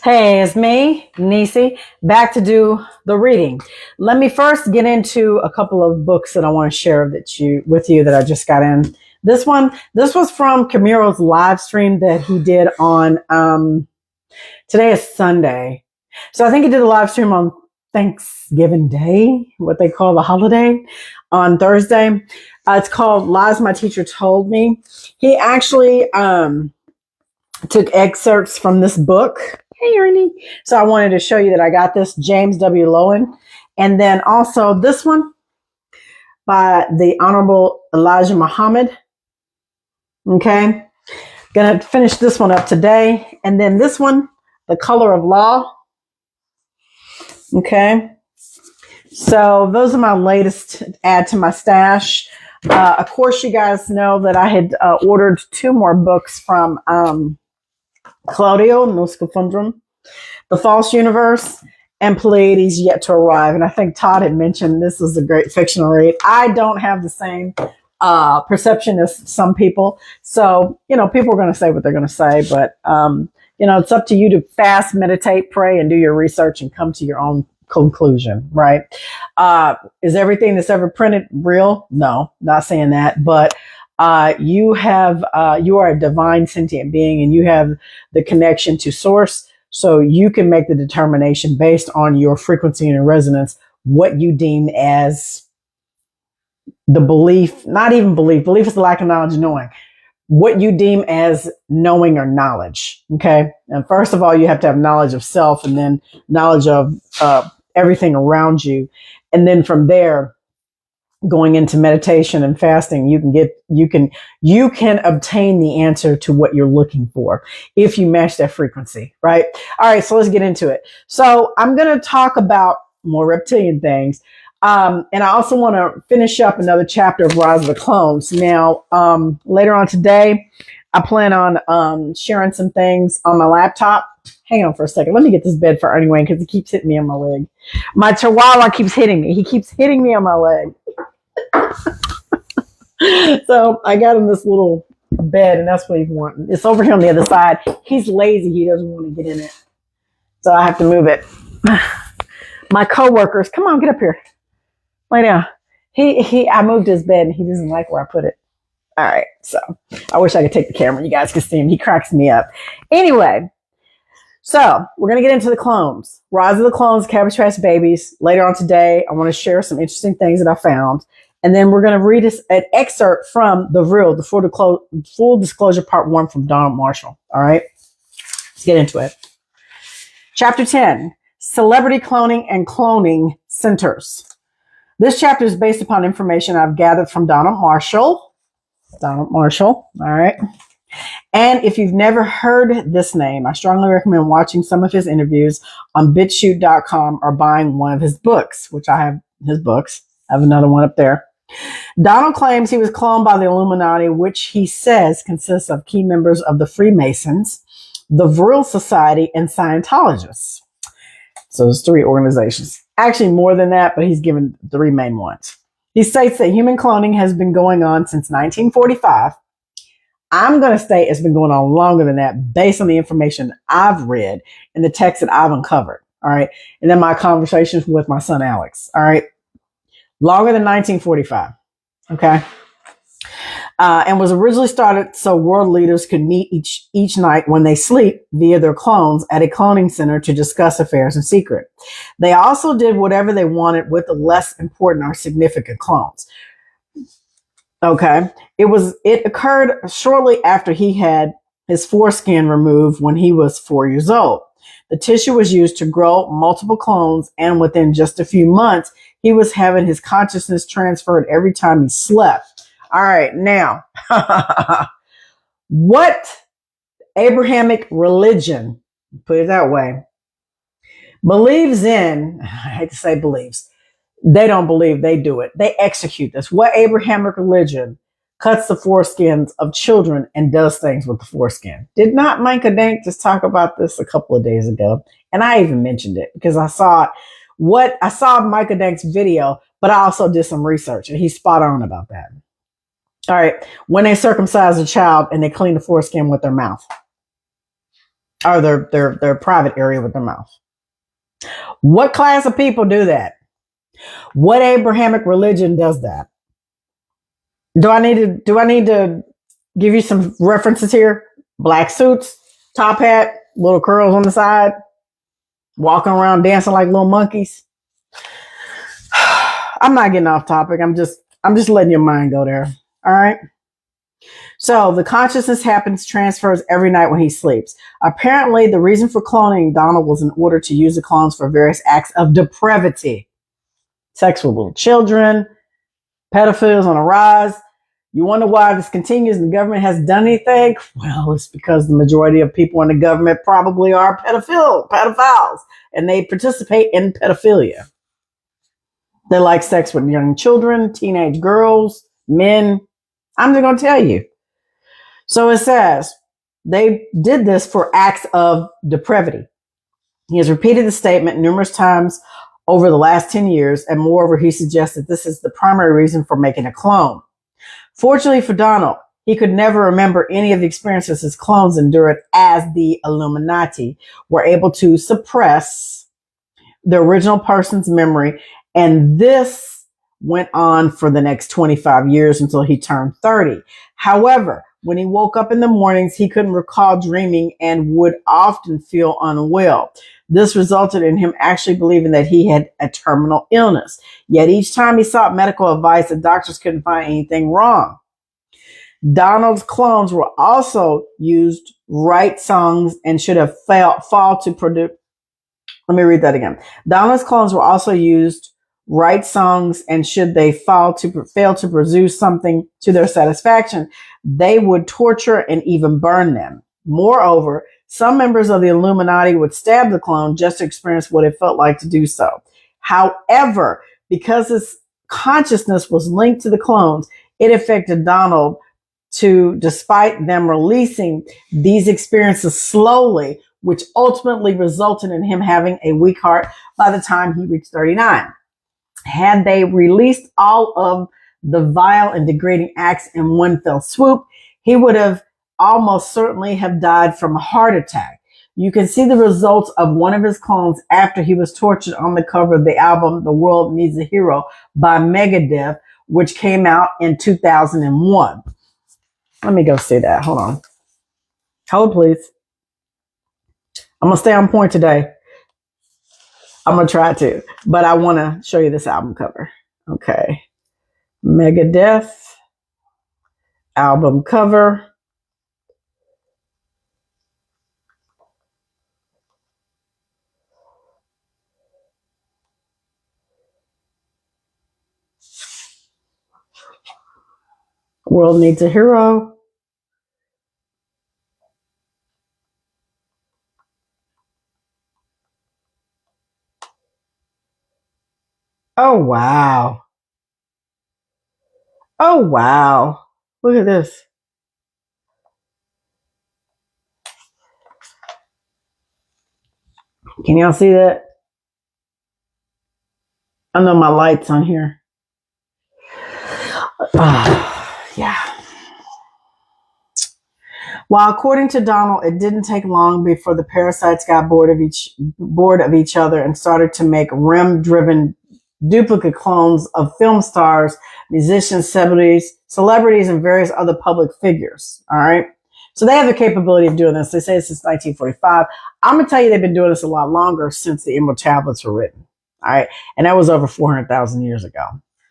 Hey, it's me, Nisi, back to do the reading. Let me first get into a couple of books that I want to share with you that I just got in. This was from Camiro's live stream that he did on today is Sunday. So I think he did a live stream on Thanksgiving Day, what they call the holiday, on Thursday. It's called Lies My Teacher Told Me. He actually took excerpts from this book. Hey, Ernie. So I wanted to show you that I got this, James W. Lowen. And then also this one by the Honorable Elijah Muhammad. Okay. Gonna finish this one up today. And then this one, The Color of Law. Okay. So those are my latest add to my stash. Of course, you guys know that I had ordered 2 more books from Claudio Nuscafundrum, The False Universe, and Pleiades Yet to Arrive. And I think Todd had mentioned this is a great fictional read. I don't have the same perception as some people. So, people are going to say what they're going to say, but, it's up to you to fast, meditate, pray, and do your research and come to your own conclusion, right? Is everything that's ever printed real? No, not saying that, but you are a divine sentient being and you have the connection to source. So you can make the determination based on your frequency and resonance, what you deem as the belief, not even belief is the lack of knowledge and knowing, what you deem as knowing or knowledge. Okay. And first of all, you have to have knowledge of self and then knowledge of everything around you. And then from there, going into meditation and fasting, you can obtain the answer to what you're looking for if you match that frequency, right? All right, so let's get into it. So I'm going to talk about more reptilian things. And I also want to finish up another chapter of Rise of the Clones. Now, later on today, I plan on sharing some things on my laptop. Hang on for a second. Let me get this bed for Ernie Wayne because he keeps hitting me on my leg. My chihuahua keeps hitting me. He keeps hitting me on my leg. So I got him this little bed and that's what he's wanting. It's over here on the other side. He's lazy. He doesn't want to get in it. So I have to move it. My coworkers, come on, get up here. Lay down. I moved his bed and he doesn't like where I put it. All right. So I wish I could take the camera. You guys could see him. He cracks me up. Anyway. So we're going to get into the clones. Rise of the Clones, Cabbage Patch Babies. Later on today, I want to share some interesting things that I found. And then we're going to read an excerpt from the Full Disclosure Part 1 from Donald Marshall. All right. Let's get into it. Chapter 10, Celebrity Cloning and Cloning Centers. This chapter is based upon information I've gathered from Donald Marshall. All right. And if you've never heard this name, I strongly recommend watching some of his interviews on BitChute.com or buying one of his books, which I have his books. I have another one up there. Donald claims he was cloned by the Illuminati, which he says consists of key members of the Freemasons, the Vril Society, and Scientologists. So there's 3 organizations. Actually more than that, but he's given 3 main ones. He states that human cloning has been going on since 1945. I'm going to state it's been going on longer than that based on the information I've read and the text that I've uncovered. All right. And then my conversations with my son, Alex. All right. Longer than 1945. Okay. And was originally started so world leaders could meet each night when they sleep via their clones at a cloning center to discuss affairs in secret. They also did whatever they wanted with the less important or significant clones. Okay. It occurred shortly after he had his foreskin removed when he was 4 years old. The tissue was used to grow multiple clones, and within just a few months, he was having his consciousness transferred every time he slept. All right. Now, what Abrahamic religion, put it that way, believes in, I hate to say believes, they don't believe, they do it. They execute this. What Abrahamic religion cuts the foreskins of children and does things with the foreskin? Did not Micah Dank just talk about this a couple of days ago? And I even mentioned it because I saw Micah Dank's video, but I also did some research and he's spot on about that. All right. When they circumcise a child and they clean the foreskin with their mouth. or their private area with their mouth. What class of people do that? What Abrahamic religion does that? Do I need to give you some references here? Black suits, top hat, little curls on the side, walking around dancing like little monkeys. I'm not getting off topic. I'm just letting your mind go there. All right. So the consciousness transfers every night when he sleeps. Apparently, the reason for cloning Donald was in order to use the clones for various acts of depravity. Sex with little children, pedophiles on a rise. You wonder why this continues and the government hasn't done anything? Well, it's because the majority of people in the government probably are pedophiles, and they participate in pedophilia. They like sex with young children, teenage girls, men. I'm just going to tell you. So it says they did this for acts of depravity. He has repeated the statement numerous times over the last 10 years, and moreover, he suggests that this is the primary reason for making a clone. Fortunately for Donald, he could never remember any of the experiences his clones endured, as the Illuminati were able to suppress the original person's memory, and this went on for the next 25 years until he turned 30. However, when he woke up in the mornings, he couldn't recall dreaming and would often feel unwell. This resulted in him actually believing that he had a terminal illness. Yet each time he sought medical advice, the doctors couldn't find anything wrong. Donald's clones were also used write songs and should have fall to produce. Let me read that again. Donald's clones were also used write songs, and should they fail to produce something to their satisfaction, they would torture and even burn them. Moreover, some members of the Illuminati would stab the clone just to experience what it felt like to do so. However, because his consciousness was linked to the clones, it affected Donald despite them releasing these experiences slowly, which ultimately resulted in him having a weak heart by the time he reached 39. Had they released all of the vile and degrading acts in one fell swoop, he would have almost certainly have died from a heart attack. You can see the results of one of his clones after he was tortured on the cover of the album The World Needs a Hero by Megadeth, which came out in 2001. Let me go see that. Hold on. Hold, please. I'm going to stay on point today. I'm going to try to, but I want to show you this album cover. Okay. Megadeth album cover. World Needs a Hero. Oh, wow. Oh, wow. Look at this. Can y'all see that? I know my light's on here. Yeah. While according to Donald, it didn't take long before the parasites got bored of each other and started to make REM-driven duplicate clones of film stars, musicians, celebrities, and various other public figures. All right. So they have the capability of doing this. They say since 1945. I'm going to tell you they've been doing this a lot longer since the Emerald Tablets were written. All right. And that was over 400,000 years ago.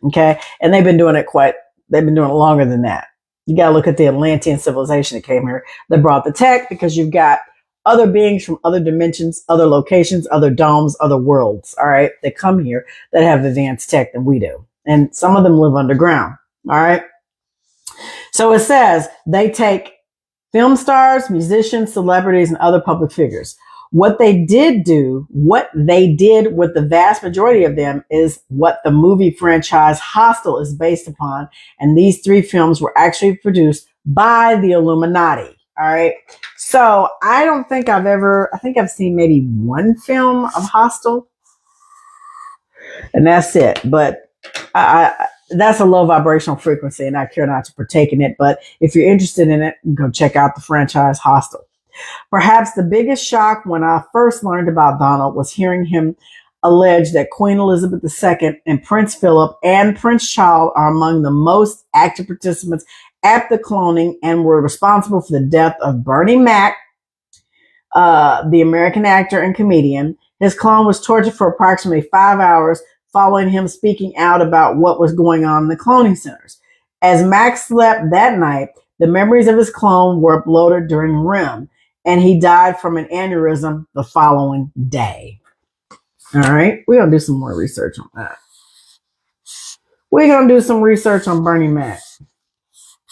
Okay. And they've been doing it longer than that. You got to look at the Atlantean civilization that came here that brought the tech, because you've got other beings from other dimensions, other locations, other domes, other worlds. All right. That come here that have advanced tech than we do. And some of them live underground. All right. So it says they take film stars, musicians, celebrities, and other public figures. What they did with the vast majority of them is what the movie franchise Hostel is based upon. And these 3 films were actually produced by the Illuminati. All right. So I think I've seen maybe 1 film of Hostel, and that's it. But that's a low vibrational frequency, and I care not to partake in it. But if you're interested in it, go check out the franchise Hostel. Perhaps the biggest shock when I first learned about Donald was hearing him allege that Queen Elizabeth II and Prince Philip and Prince Charles are among the most active participants at the cloning and were responsible for the death of Bernie Mac, the American actor and comedian. His clone was tortured for approximately 5 hours following him speaking out about what was going on in the cloning centers. As Max slept that night, the memories of his clone were uploaded during REM, and he died from an aneurysm the following day. All right, we're going to do some more research on that. We're going to do some research on Bernie Mac.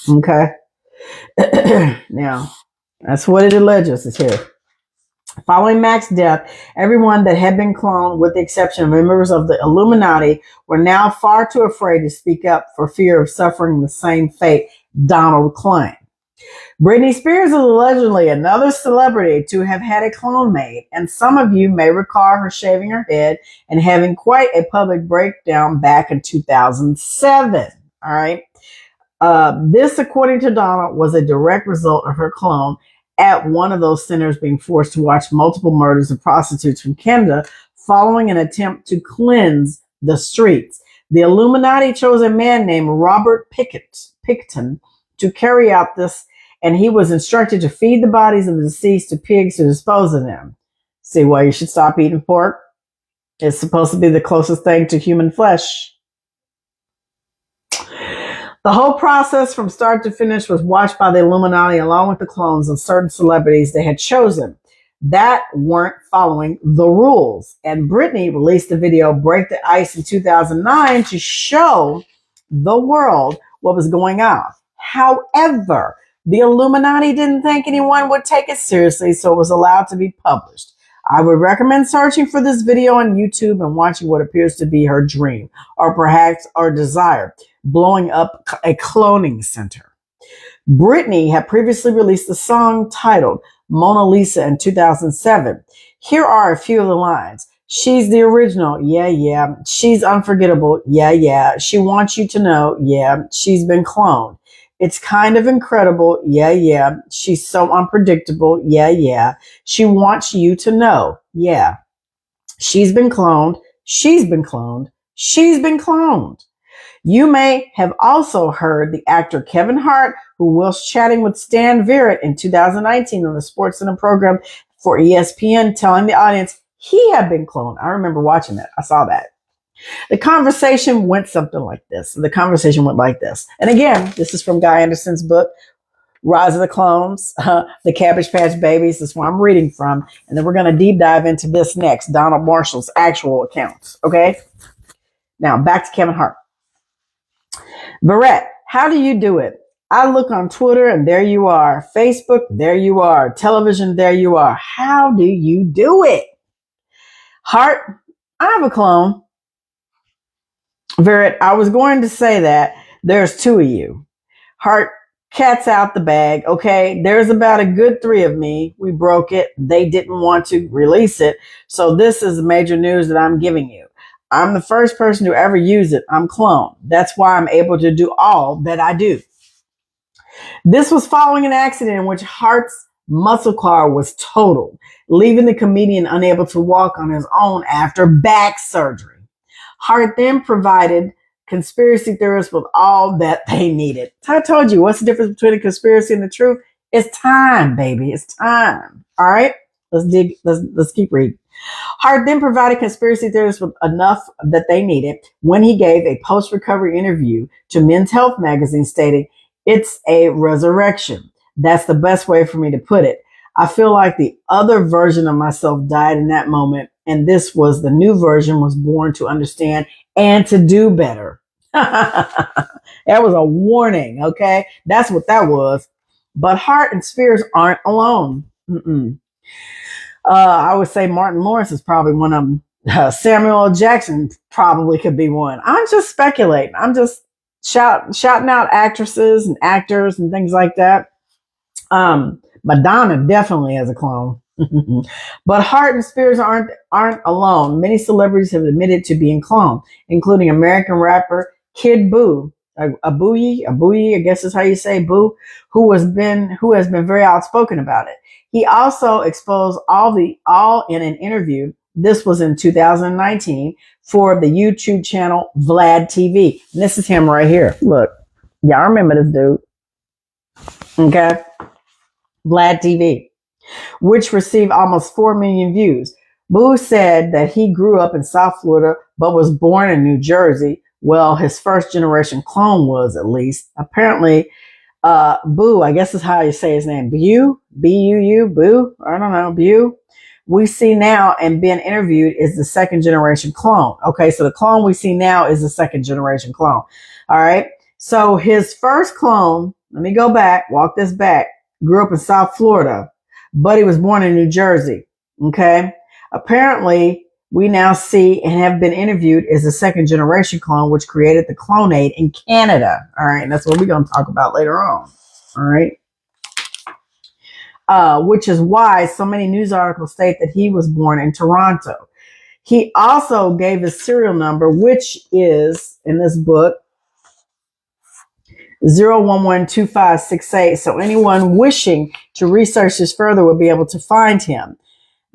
Okay. Now, that's what it alleges is here. Following Mac's death, everyone that had been cloned, with the exception of members of the Illuminati, were now far too afraid to speak up for fear of suffering the same fate Donald claimed. Britney Spears is allegedly another celebrity to have had a clone made, and some of you may recall her shaving her head and having quite a public breakdown back in 2007. All right. This, according to Donald, was a direct result of her clone at one of those centers being forced to watch multiple murders of prostitutes from Canada following an attempt to cleanse the streets. The Illuminati chose a man named Robert Picton to carry out this, and he was instructed to feed the bodies of the deceased to pigs to dispose of them. See why you should stop eating pork? It's supposed to be the closest thing to human flesh. The whole process from start to finish was watched by the Illuminati along with the clones and certain celebrities they had chosen that weren't following the rules. And Britney released the video Break the Ice in 2009 to show the world what was going on. However, the Illuminati didn't think anyone would take it seriously, so it was allowed to be published. I would recommend searching for this video on YouTube and watching what appears to be her dream, or perhaps her desire, blowing up a cloning center. Britney had previously released a song titled Mona Lisa in 2007. Here are a few of the lines. She's the original. Yeah, yeah. She's unforgettable. Yeah, yeah. She wants you to know. Yeah. She's been cloned. It's kind of incredible. Yeah, yeah. She's so unpredictable. Yeah, yeah. She wants you to know. Yeah. She's been cloned. She's been cloned. She's been cloned. You may have also heard the actor Kevin Hart, who was chatting with Stan Verrett in 2019 on the SportsCenter program for ESPN, telling the audience he had been cloned. I remember watching that. I saw that. The conversation went something like this. The conversation went like this. And again, this is from Guy Anderson's book, Rise of the Clones, the Cabbage Patch Babies. That's where I'm reading from. And then we're going to deep dive into this next, Donald Marshall's actual accounts. Okay? Now, back to Kevin Hart. Verrett, how do you do it? I look on Twitter and there you are. Facebook, there you are. Television, there you are. How do you do it? Hart, I have a clone. Verrett, I was going to say that there's two of you. Hart, cat's out the bag. Okay, there's about a good three of me. We broke it. They didn't want to release it. So this is major news that I'm giving you. I'm the first person to ever use it. I'm cloned. That's why I'm able to do all that I do. This was following an accident in which Hart's muscle car was totaled, leaving the comedian unable to walk on his own after back surgery. Hart then provided conspiracy theorists with all that they needed. I told you, what's the difference between a conspiracy and the truth? It's time, baby. It's time. All right? Let's keep reading. Hart then provided conspiracy theorists with enough that they needed when he gave a post-recovery interview to Men's Health magazine stating, "It's a resurrection. That's the best way for me to put it. I feel like the other version of myself died in that moment, and this was the new version was born to understand and to do better." That was a warning, okay? That's what that was. But Hart and Spears aren't alone. I would say Martin Lawrence is probably one of them. Samuel L. Jackson probably could be one. I'm just speculating. I'm just shouting out actresses and actors and things like that. Madonna definitely has a clone. But Hart and Spears aren't alone. Many celebrities have admitted to being cloned, including American rapper Kid Buu Abuyi, I guess is how you say Boo, who has been very outspoken about it. He also exposed all in an interview. This was in 2019 for the YouTube channel Vlad TV. And this is him right here. Look, y'all remember this dude? Okay, Vlad TV, which received almost 4 million views. Boo said that he grew up in South Florida but was born in New Jersey. Well, his first generation clone was, at least. Apparently, Boo, I guess is how you say his name. B-U-U, Boo? I don't know, Boo. We see now and being interviewed is the second generation clone. Okay, so the clone we see now is the second generation clone. All right. So his first clone, let me go back, walk this back, grew up in South Florida, but he was born in New Jersey. Okay. Apparently, we now see and have been interviewed as the second generation clone, which created the Clonaid in Canada. All right. And that's what we're going to talk about later on. All right. Which is why so many news articles state that he was born in Toronto. He also gave his serial number, which is in this book 0112568. So anyone wishing to research this further will be able to find him.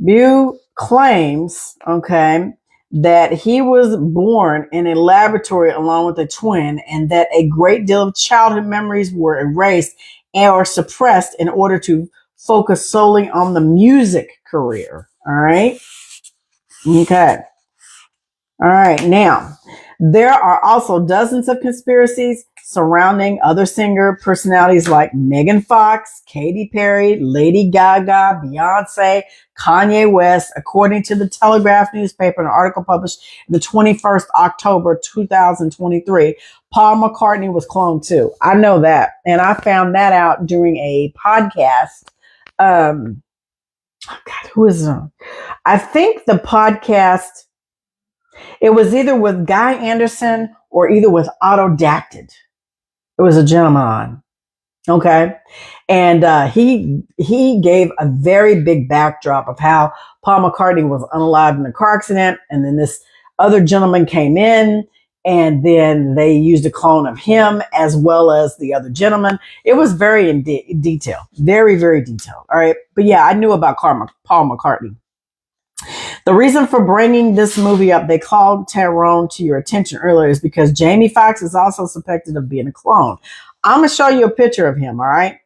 Bew claims, okay, that he was born in a laboratory along with a twin and that a great deal of childhood memories were erased or suppressed in order to focus solely on the music career. All right. Okay. All right. Now, there are also dozens of conspiracies surrounding other singer personalities like Megan Fox, Katy Perry, Lady Gaga, Beyonce, Kanye West, according to the Telegraph newspaper, an article published the 21st October 2023. Paul McCartney was cloned too. I know that. And I found that out during a podcast. Oh God, who is I think the podcast, it was either with Guy Anderson or either with Autodacted. It was a gentleman. Okay. And he gave a very big backdrop of how Paul McCartney was unalived in a car accident. And then this other gentleman came in and then they used a clone of him as well as the other gentleman. It was very in detail, very, very detailed. All right. But yeah, I knew about Paul McCartney. The reason for bringing this movie up, they called Tyrone to your attention earlier, is because Jamie Foxx is also suspected of being a clone. I'm going to show you a picture of him, all right?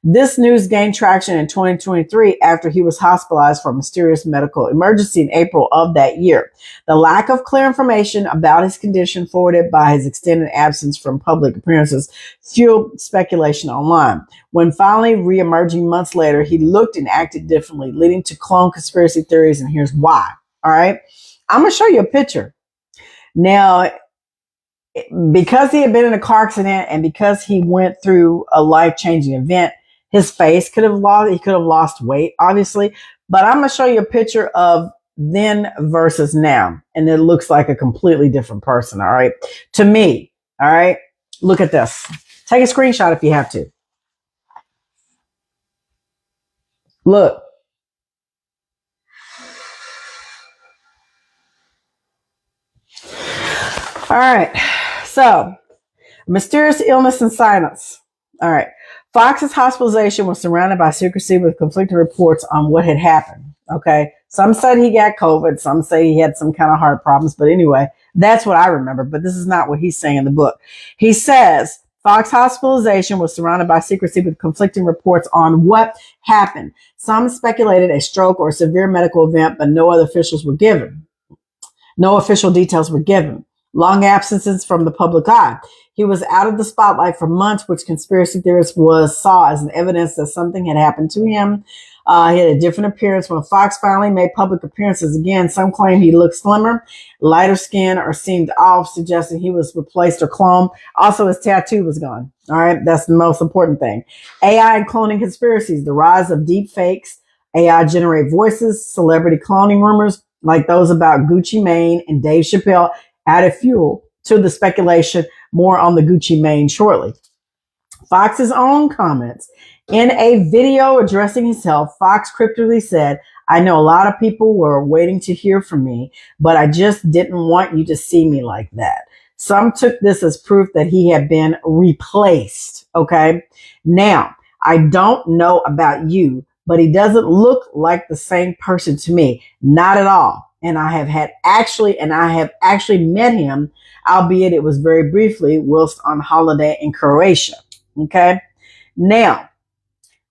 This news gained traction in 2023 after he was hospitalized for a mysterious medical emergency in April of that year. The lack of clear information about his condition, forwarded by his extended absence from public appearances, fueled speculation online. When finally re-emerging months later, he looked and acted differently, leading to clone conspiracy theories, and here's why. All right? I'm going to show you a picture. Now, because he had been in a car accident and because he went through a life-changing event, his face he could have lost weight, obviously. But I'm going to show you a picture of then versus now. And it looks like a completely different person, all right? To me, all right? Look at this. Take a screenshot if you have to. Look. All right. So, mysterious illness and silence. All right. Fox's hospitalization was surrounded by secrecy with conflicting reports on what had happened. Okay. Some said he got COVID. Some say he had some kind of heart problems. But anyway, that's what I remember. But this is not what he's saying in the book. He says Fox's hospitalization was surrounded by secrecy with conflicting reports on what happened. Some speculated a stroke or a severe medical event, but no other officials were given. No official details were given. Long absences from the public eye. He was out of the spotlight for months, which conspiracy theorists saw as an evidence that something had happened to him. He had a different appearance. When Fox finally made public appearances again, some claim he looked slimmer, lighter skin, or seemed off, suggesting he was replaced or cloned. Also, his tattoo was gone. All right, that's the most important thing. AI and cloning conspiracies, the rise of deep fakes, AI generate voices, celebrity cloning rumors like those about Gucci Mane and Dave Chappelle added fuel to the speculation. More on the Gucci Mane shortly. Fox's own comments. In a video addressing himself, Fox cryptically said, "I know a lot of people were waiting to hear from me, but I just didn't want you to see me like that." Some took this as proof that he had been replaced. Okay. Now, I don't know about you, but he doesn't look like the same person to me. Not at all. And I have actually met him, albeit it was very briefly, whilst on holiday in Croatia. Okay. Now,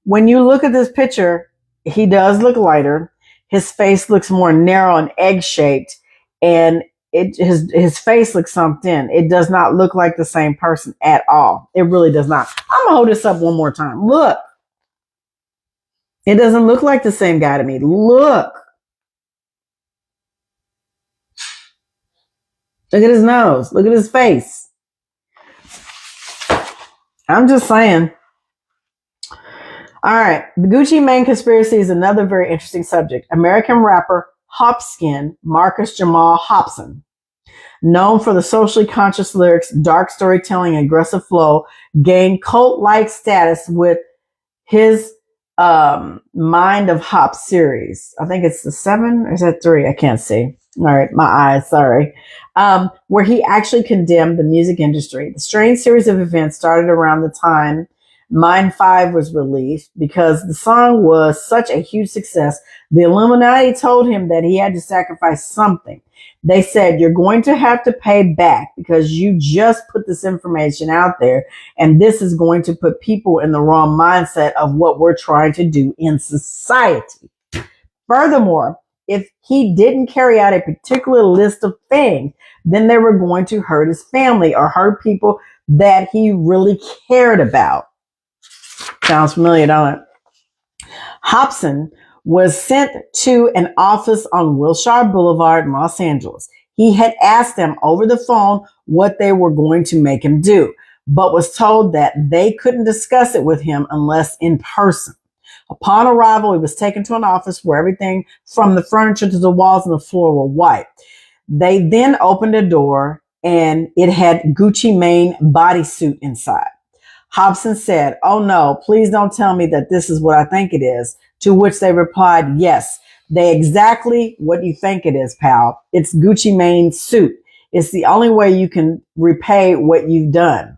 when you look at this picture, he does look lighter. His face looks more narrow and egg shaped, and his face looks sunk in. It does not look like the same person at all. It really does not. I'm gonna hold this up one more time. Look, it doesn't look like the same guy to me. Look at his nose. Look at his face. I'm just saying. All right. The Gucci Mane conspiracy is another very interesting subject. American rapper Hopskin, Marcus Jamal Hobson, known for the socially conscious lyrics, dark storytelling, and aggressive flow, gained cult-like status with his Mind of Hop series. I think it's the 7 or is that 3? I can't see. All right, my eyes, sorry. Where he actually condemned the music industry. The strange series of events started around the time Mind 5 was released because the song was such a huge success. The Illuminati told him that he had to sacrifice something. They said, you're going to have to pay back because you just put this information out there, and this is going to put people in the wrong mindset of what we're trying to do in society. Furthermore, if he didn't carry out a particular list of things, then they were going to hurt his family or hurt people that he really cared about. Sounds familiar, don't it? Hobson was sent to an office on Wilshire Boulevard in Los Angeles. He had asked them over the phone what they were going to make him do, but was told that they couldn't discuss it with him unless in person. Upon arrival, he was taken to an office where everything from the furniture to the walls and the floor were white. They then opened a door and it had Gucci Mane bodysuit inside. Hobson said, "Oh no, please don't tell me that this is what I think it is." To which they replied, "Yes, they exactly what you think it is, pal. It's Gucci Mane's suit. It's the only way you can repay what you've done."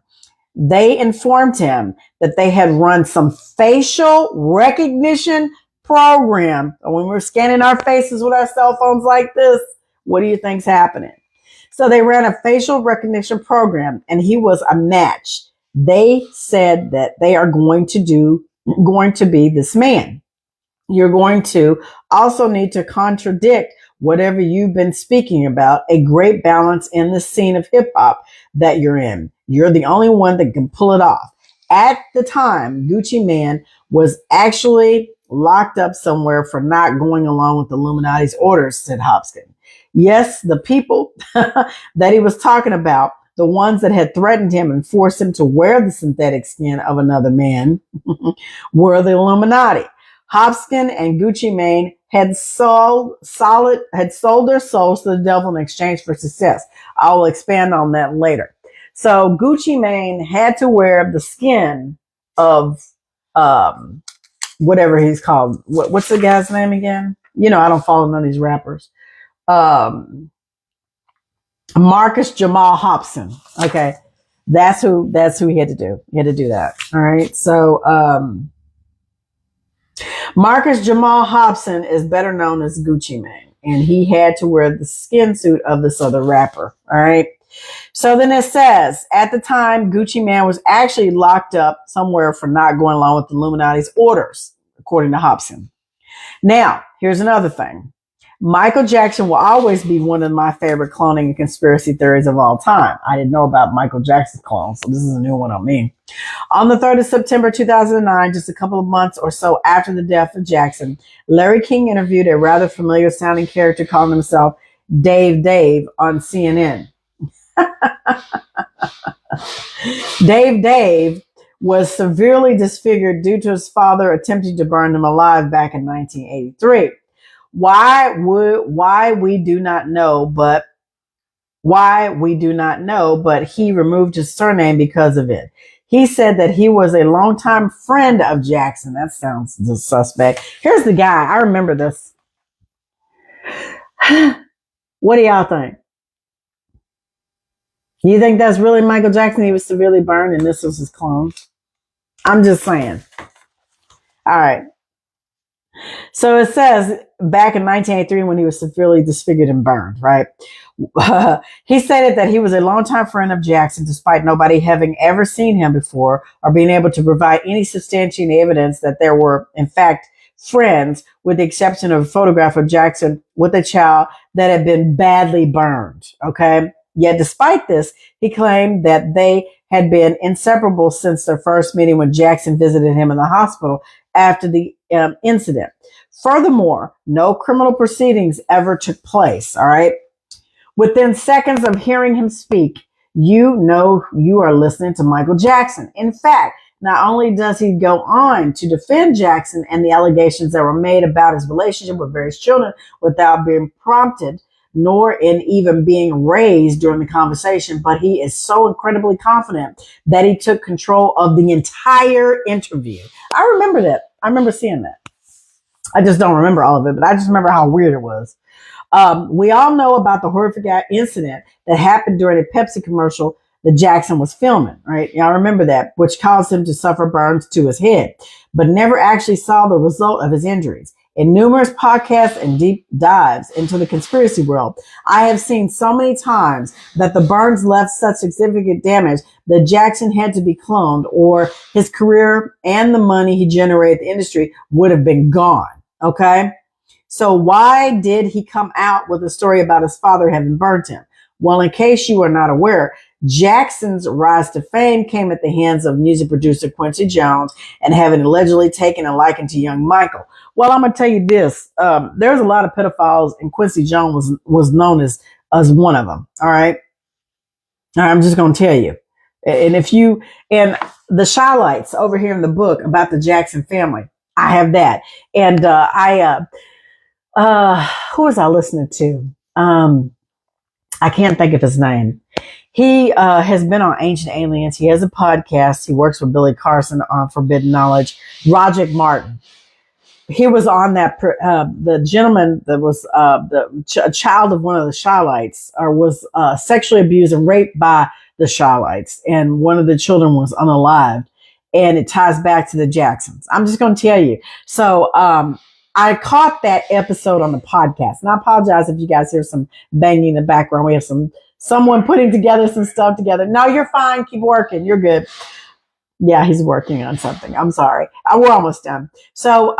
They informed him that they had run some facial recognition program. And when we're scanning our faces with our cell phones like this, what do you think's happening? So they ran a facial recognition program and he was a match. They said that they are going to be this man. You're going to also need to contradict whatever you've been speaking about, a great balance in the scene of hip hop that you're in. You're the only one that can pull it off. At the time, Gucci Mane was actually locked up somewhere for not going along with the Illuminati's orders, said Hopkins. Yes, the people that he was talking about, the ones that had threatened him and forced him to wear the synthetic skin of another man, were the Illuminati. Hopkins and Gucci Mane had sold their souls to the devil in exchange for success. I will expand on that later. So Gucci Mane had to wear the skin of whatever he's called. What's the guy's name again? You know, I don't follow none of these rappers. Marcus Jamal Hobson. Okay. That's who he had to do. He had to do that. All right. So, Marcus Jamal Hobson is better known as Gucci Mane, and he had to wear the skin suit of this other rapper. All right. So then it says, at the time, Gucci Mane was actually locked up somewhere for not going along with the Illuminati's orders, according to Hobson. Now, here's another thing. Michael Jackson will always be one of my favorite cloning and conspiracy theories of all time. I didn't know about Michael Jackson's clone, so this is a new one on me. On the 3rd of September 2009, just a couple of months or so after the death of Jackson, Larry King interviewed a rather familiar sounding character calling himself Dave on CNN. Dave was severely disfigured due to his father attempting to burn him alive back in 1983. Why we do not know, but he removed his surname because of it. He said that he was a longtime friend of Jackson. That sounds suspect. Here's the guy. I remember this. What do y'all think? You think that's really Michael Jackson? He was severely burned and this was his clone? I'm just saying. All right. So it says back in 1983 when he was severely disfigured and burned, right? He stated that he was a longtime friend of Jackson, despite nobody having ever seen him before or being able to provide any substantiating evidence that there were, in fact, friends, with the exception of a photograph of Jackson with a child that had been badly burned. Okay. Yet despite this, he claimed that they had been inseparable since their first meeting when Jackson visited him in the hospital after the incident. Furthermore, no criminal proceedings ever took place. All right. Within seconds of hearing him speak, you know you are listening to Michael Jackson. In fact, not only does he go on to defend Jackson and the allegations that were made about his relationship with various children without being prompted, nor in even being raised during the conversation, but he is so incredibly confident that he took control of the entire interview. I remember that. I remember seeing that. I just don't remember all of it, but I just remember how weird it was. We all know about the horrific incident that happened during a Pepsi commercial that Jackson was filming, right? Y'all remember that, which caused him to suffer burns to his head, but never actually saw the result of his injuries. In numerous podcasts and deep dives into the conspiracy world, I have seen so many times that the burns left such significant damage that Jackson had to be cloned, or his career and the money he generated in the industry would have been gone. Okay. So why did he come out with a story about his father having burnt him? Well, in case you are not aware, Jackson's rise to fame came at the hands of music producer Quincy Jones and having allegedly taken a liking to young Michael. Well, I'm going to tell you this. There's a lot of pedophiles, and Quincy Jones was known as one of them. All right. I'm just going to tell you. And and the Shylights over here in the book about the Jackson family, I have that. And who was I listening to? I can't think of his name. He has been on Ancient Aliens. He has a podcast. He works with Billy Carson on Forbidden Knowledge. Roderick Martin. He was on that. The gentleman that was a child of one of the Shylights, or was sexually abused and raped by the Shylights, and one of the children was unalived. And it ties back to the Jacksons. I'm just going to tell you. So I caught that episode on the podcast, and I apologize if you guys hear some banging in the background. We have someone putting together some stuff together. No, you're fine. Keep working. You're good. Yeah, he's working on something. I'm sorry. We're almost done. So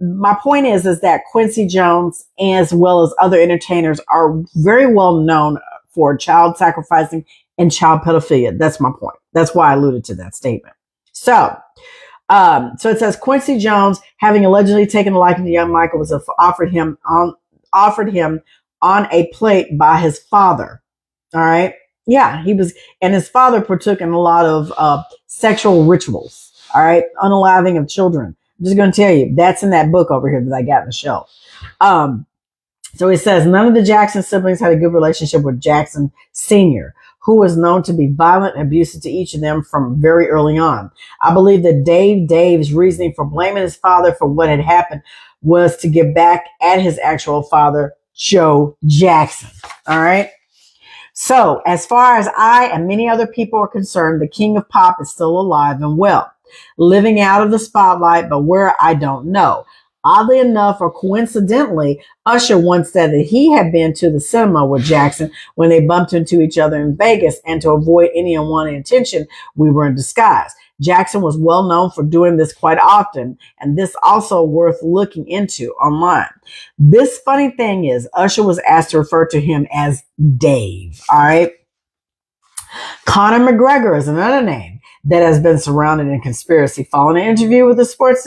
my point is that Quincy Jones, as well as other entertainers, are very well known for child sacrificing and child pedophilia. That's my point. That's why I alluded to that statement. So it says Quincy Jones, having allegedly taken a liking to young Michael, was offered him on a plate by his father. All right. Yeah, he was, and his father partook in a lot of sexual rituals. All right. Unaliving of children. I'm just going to tell you, that's in that book over here that I got in the shelf. So it says none of the Jackson siblings had a good relationship with Jackson Sr., who was known to be violent and abusive to each of them from very early on. I believe that Dave's reasoning for blaming his father for what had happened was to get back at his actual father, Joe Jackson. All right. So as far as I and many other people are concerned, the king of pop is still alive and well, living out of the spotlight, but where, I don't know. Oddly enough, or coincidentally, Usher once said that he had been to the cinema with Jackson when they bumped into each other in Vegas, and to avoid any unwanted attention, we were in disguise. Jackson was well known for doing this quite often, and this also worth looking into online. This funny thing is, Usher was asked to refer to him as Dave. All right. Conor McGregor is another name that has been surrounded in conspiracy. Following an interview with the Sports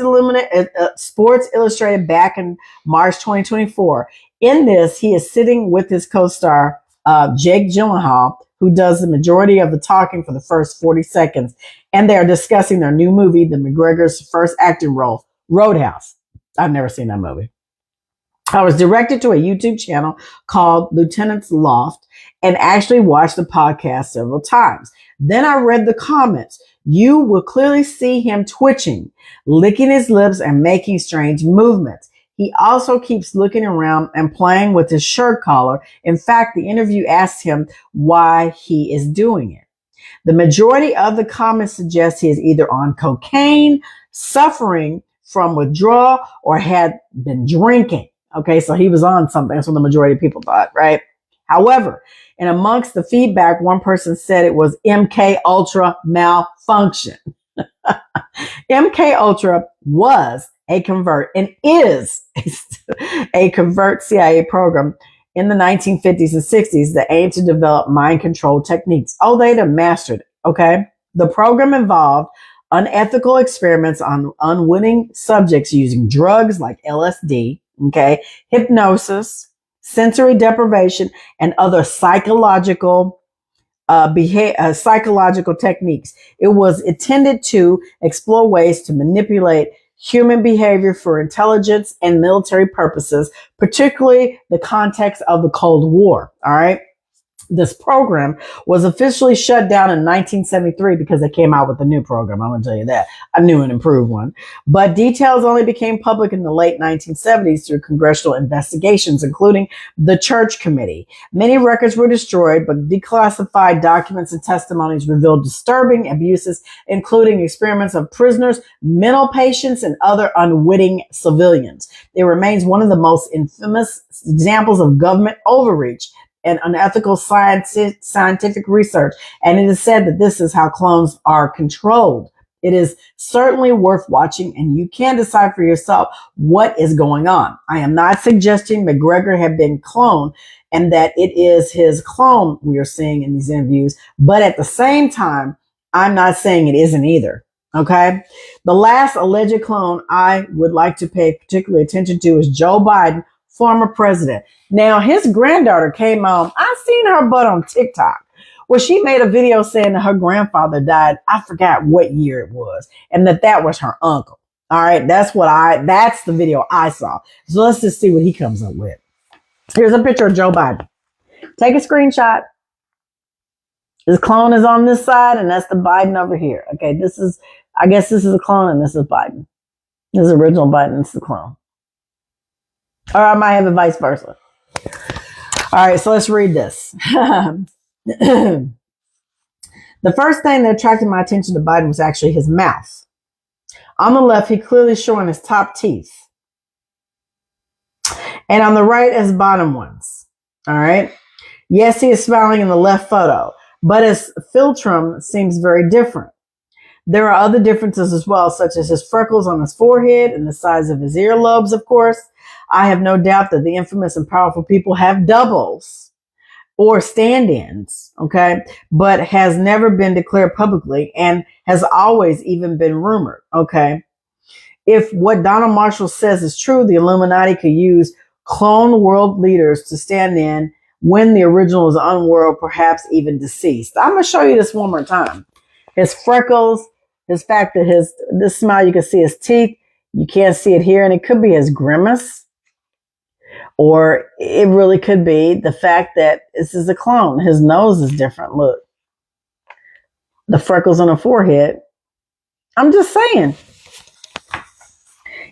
Illustrated back in March 2024. In this, he is sitting with his co-star, Jake Gyllenhaal, who does the majority of the talking for the first 40 seconds. And they are discussing their new movie, the McGregor's first acting role, Roadhouse. I've never seen that movie. I was directed to a YouTube channel called Lieutenant's Loft and actually watched the podcast several times. Then I read the comments. You will clearly see him twitching, licking his lips, and making strange movements. He also keeps looking around and playing with his shirt collar. In fact, the interview asks him why he is doing it. The majority of the comments suggest he is either on cocaine, suffering from withdrawal, or had been drinking. Okay, so he was on something. That's what the majority of people thought, right? However, and amongst the feedback, one person said it was MK Ultra malfunction. MK Ultra was a convert and is a covert CIA program in the 1950s and 60s that aimed to develop mind control techniques. Oh, they'd have mastered it. Okay. The program involved unethical experiments on unwitting subjects using drugs like LSD, okay, hypnosis, sensory deprivation, and other psychological psychological techniques. It was intended to explore ways to manipulate human behavior for intelligence and military purposes, particularly the context of the Cold War. All right. This program was officially shut down in 1973 because they came out with a new program. I'm going to tell you that. A new and improved one. But details only became public in the late 1970s through congressional investigations, including the Church Committee. Many records were destroyed, but declassified documents and testimonies revealed disturbing abuses, including experiments of prisoners, mental patients, and other unwitting civilians. It remains one of the most infamous examples of government overreach and unethical scientific research. And it is said that this is how clones are controlled. It is certainly worth watching, and you can decide for yourself what is going on. I am not suggesting McGregor had been cloned and that it is his clone we are seeing in these interviews, but at the same time, I'm not saying it isn't either. Okay. The last alleged clone I would like to pay particular attention to is Joe Biden, former president. Now, his granddaughter came on. I seen her butt on TikTok where she made a video saying that her grandfather died. I forgot what year it was, and that was her uncle. All right. That's the video I saw. So let's just see what he comes up with. Here's a picture of Joe Biden. Take a screenshot. His clone is on this side, and that's the Biden over here. Okay. I guess this is a clone, and this is Biden. This is original Biden. This is the clone. Or I might have it vice versa. All right, so let's read this. The first thing that attracted my attention to Biden was actually his mouth. On the left, he clearly showing his top teeth. And on the right, his bottom ones. All right. Yes, he is smiling in the left photo, but his philtrum seems very different. There are other differences as well, such as his freckles on his forehead and the size of his earlobes, of course. I have no doubt that the infamous and powerful people have doubles or stand-ins, okay, but has never been declared publicly and has always even been rumored, okay. If what Donald Marshall says is true, the Illuminati could use clone world leaders to stand in when the original is unworld, perhaps even deceased. I'm going to show you this one more time. His freckles, his fact that this smile, you can see his teeth. You can't see it here, and it could be his grimace. Or it really could be the fact that this is a clone. His nose is different. Look. The freckles on the forehead. I'm just saying.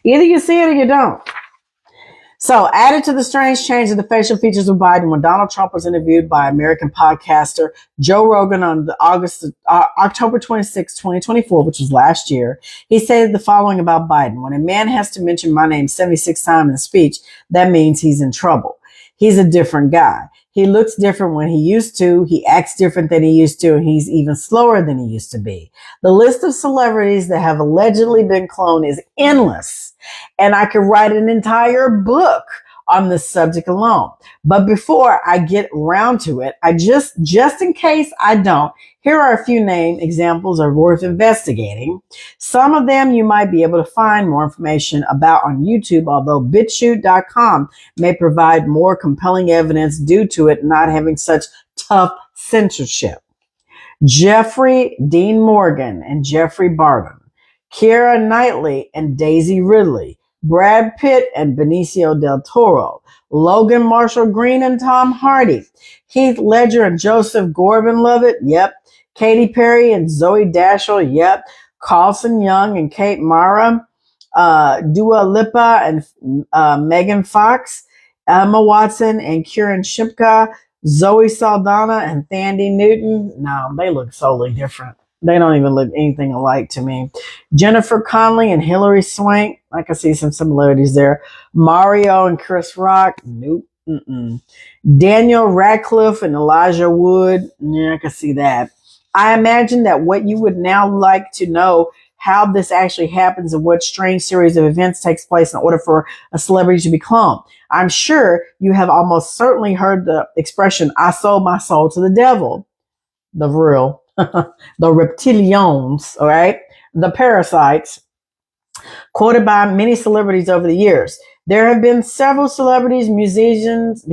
Either you see it or you don't. So, added to the strange change in the facial features of Biden, when Donald Trump was interviewed by American podcaster Joe Rogan on October 26, 2024, which was last year, he said the following about Biden. When a man has to mention my name 76 times in a speech, that means he's in trouble. He's a different guy. He looks different when he used to. He acts different than he used to, and he's even slower than he used to be. The list of celebrities that have allegedly been cloned is endless, and I could write an entire book on this subject alone. But before I get around to it, I just in case I don't, here are a few name examples are worth investigating. Some of them you might be able to find more information about on YouTube, although BitChute.com may provide more compelling evidence due to it not having such tough censorship. Jeffrey Dean Morgan and Jeffrey Barton, Keira Knightley and Daisy Ridley, Brad Pitt and Benicio del Toro, Logan Marshall Green and Tom Hardy, Heath Ledger and Joseph Gordon-Levitt, yep, Katy Perry and Zoe Deschanel, yep, Carlson Young and Kate Mara, Dua Lipa and Megan Fox, Emma Watson and Kieran Shipka, Zoe Saldana and Thandie Newton. No, they look totally different. They don't even look anything alike to me. Jennifer Connelly and Hilary Swank. I can see some similarities there. Mario and Chris Rock. Nope. Mm-mm. Daniel Radcliffe and Elijah Wood. Yeah, I can see that. I imagine that what you would now like to know how this actually happens and what strange series of events takes place in order for a celebrity to be cloned. I'm sure you have almost certainly heard the expression, I sold my soul to the devil. The real, the reptilians, all right? The parasites, quoted by many celebrities over the years. There have been several celebrities, musicians,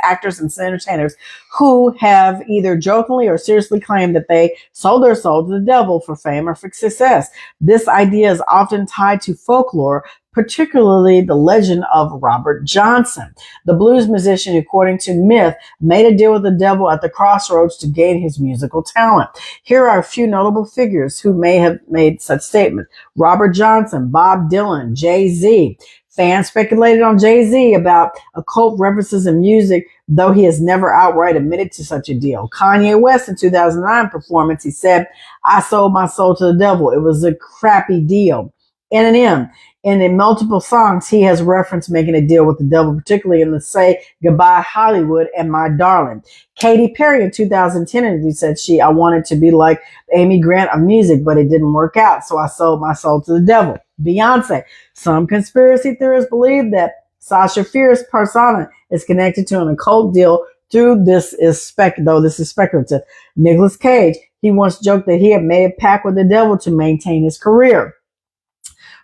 actors, and entertainers who have either jokingly or seriously claimed that they sold their soul to the devil for fame or for success. This idea is often tied to folklore, particularly the legend of Robert Johnson, the blues musician who, according to myth, made a deal with the devil at the crossroads to gain his musical talent. Here are a few notable figures who may have made such statements. Robert Johnson, Bob Dylan, Jay-Z. Fans speculated on Jay-Z about occult references in music, though he has never outright admitted to such a deal. Kanye West in 2009 performance, he said, I sold my soul to the devil. It was a crappy deal. Eminem, and in multiple songs, he has referenced making a deal with the devil, particularly in the Say Goodbye Hollywood and My Darling. Katy Perry in 2010 interview said I wanted to be like Amy Grant of music, but it didn't work out, so I sold my soul to the devil. Beyonce. Some conspiracy theorists believe that Sasha Fierce's persona is connected to an occult deal through this is speculative. Nicolas Cage, he once joked that he had made a pact with the devil to maintain his career.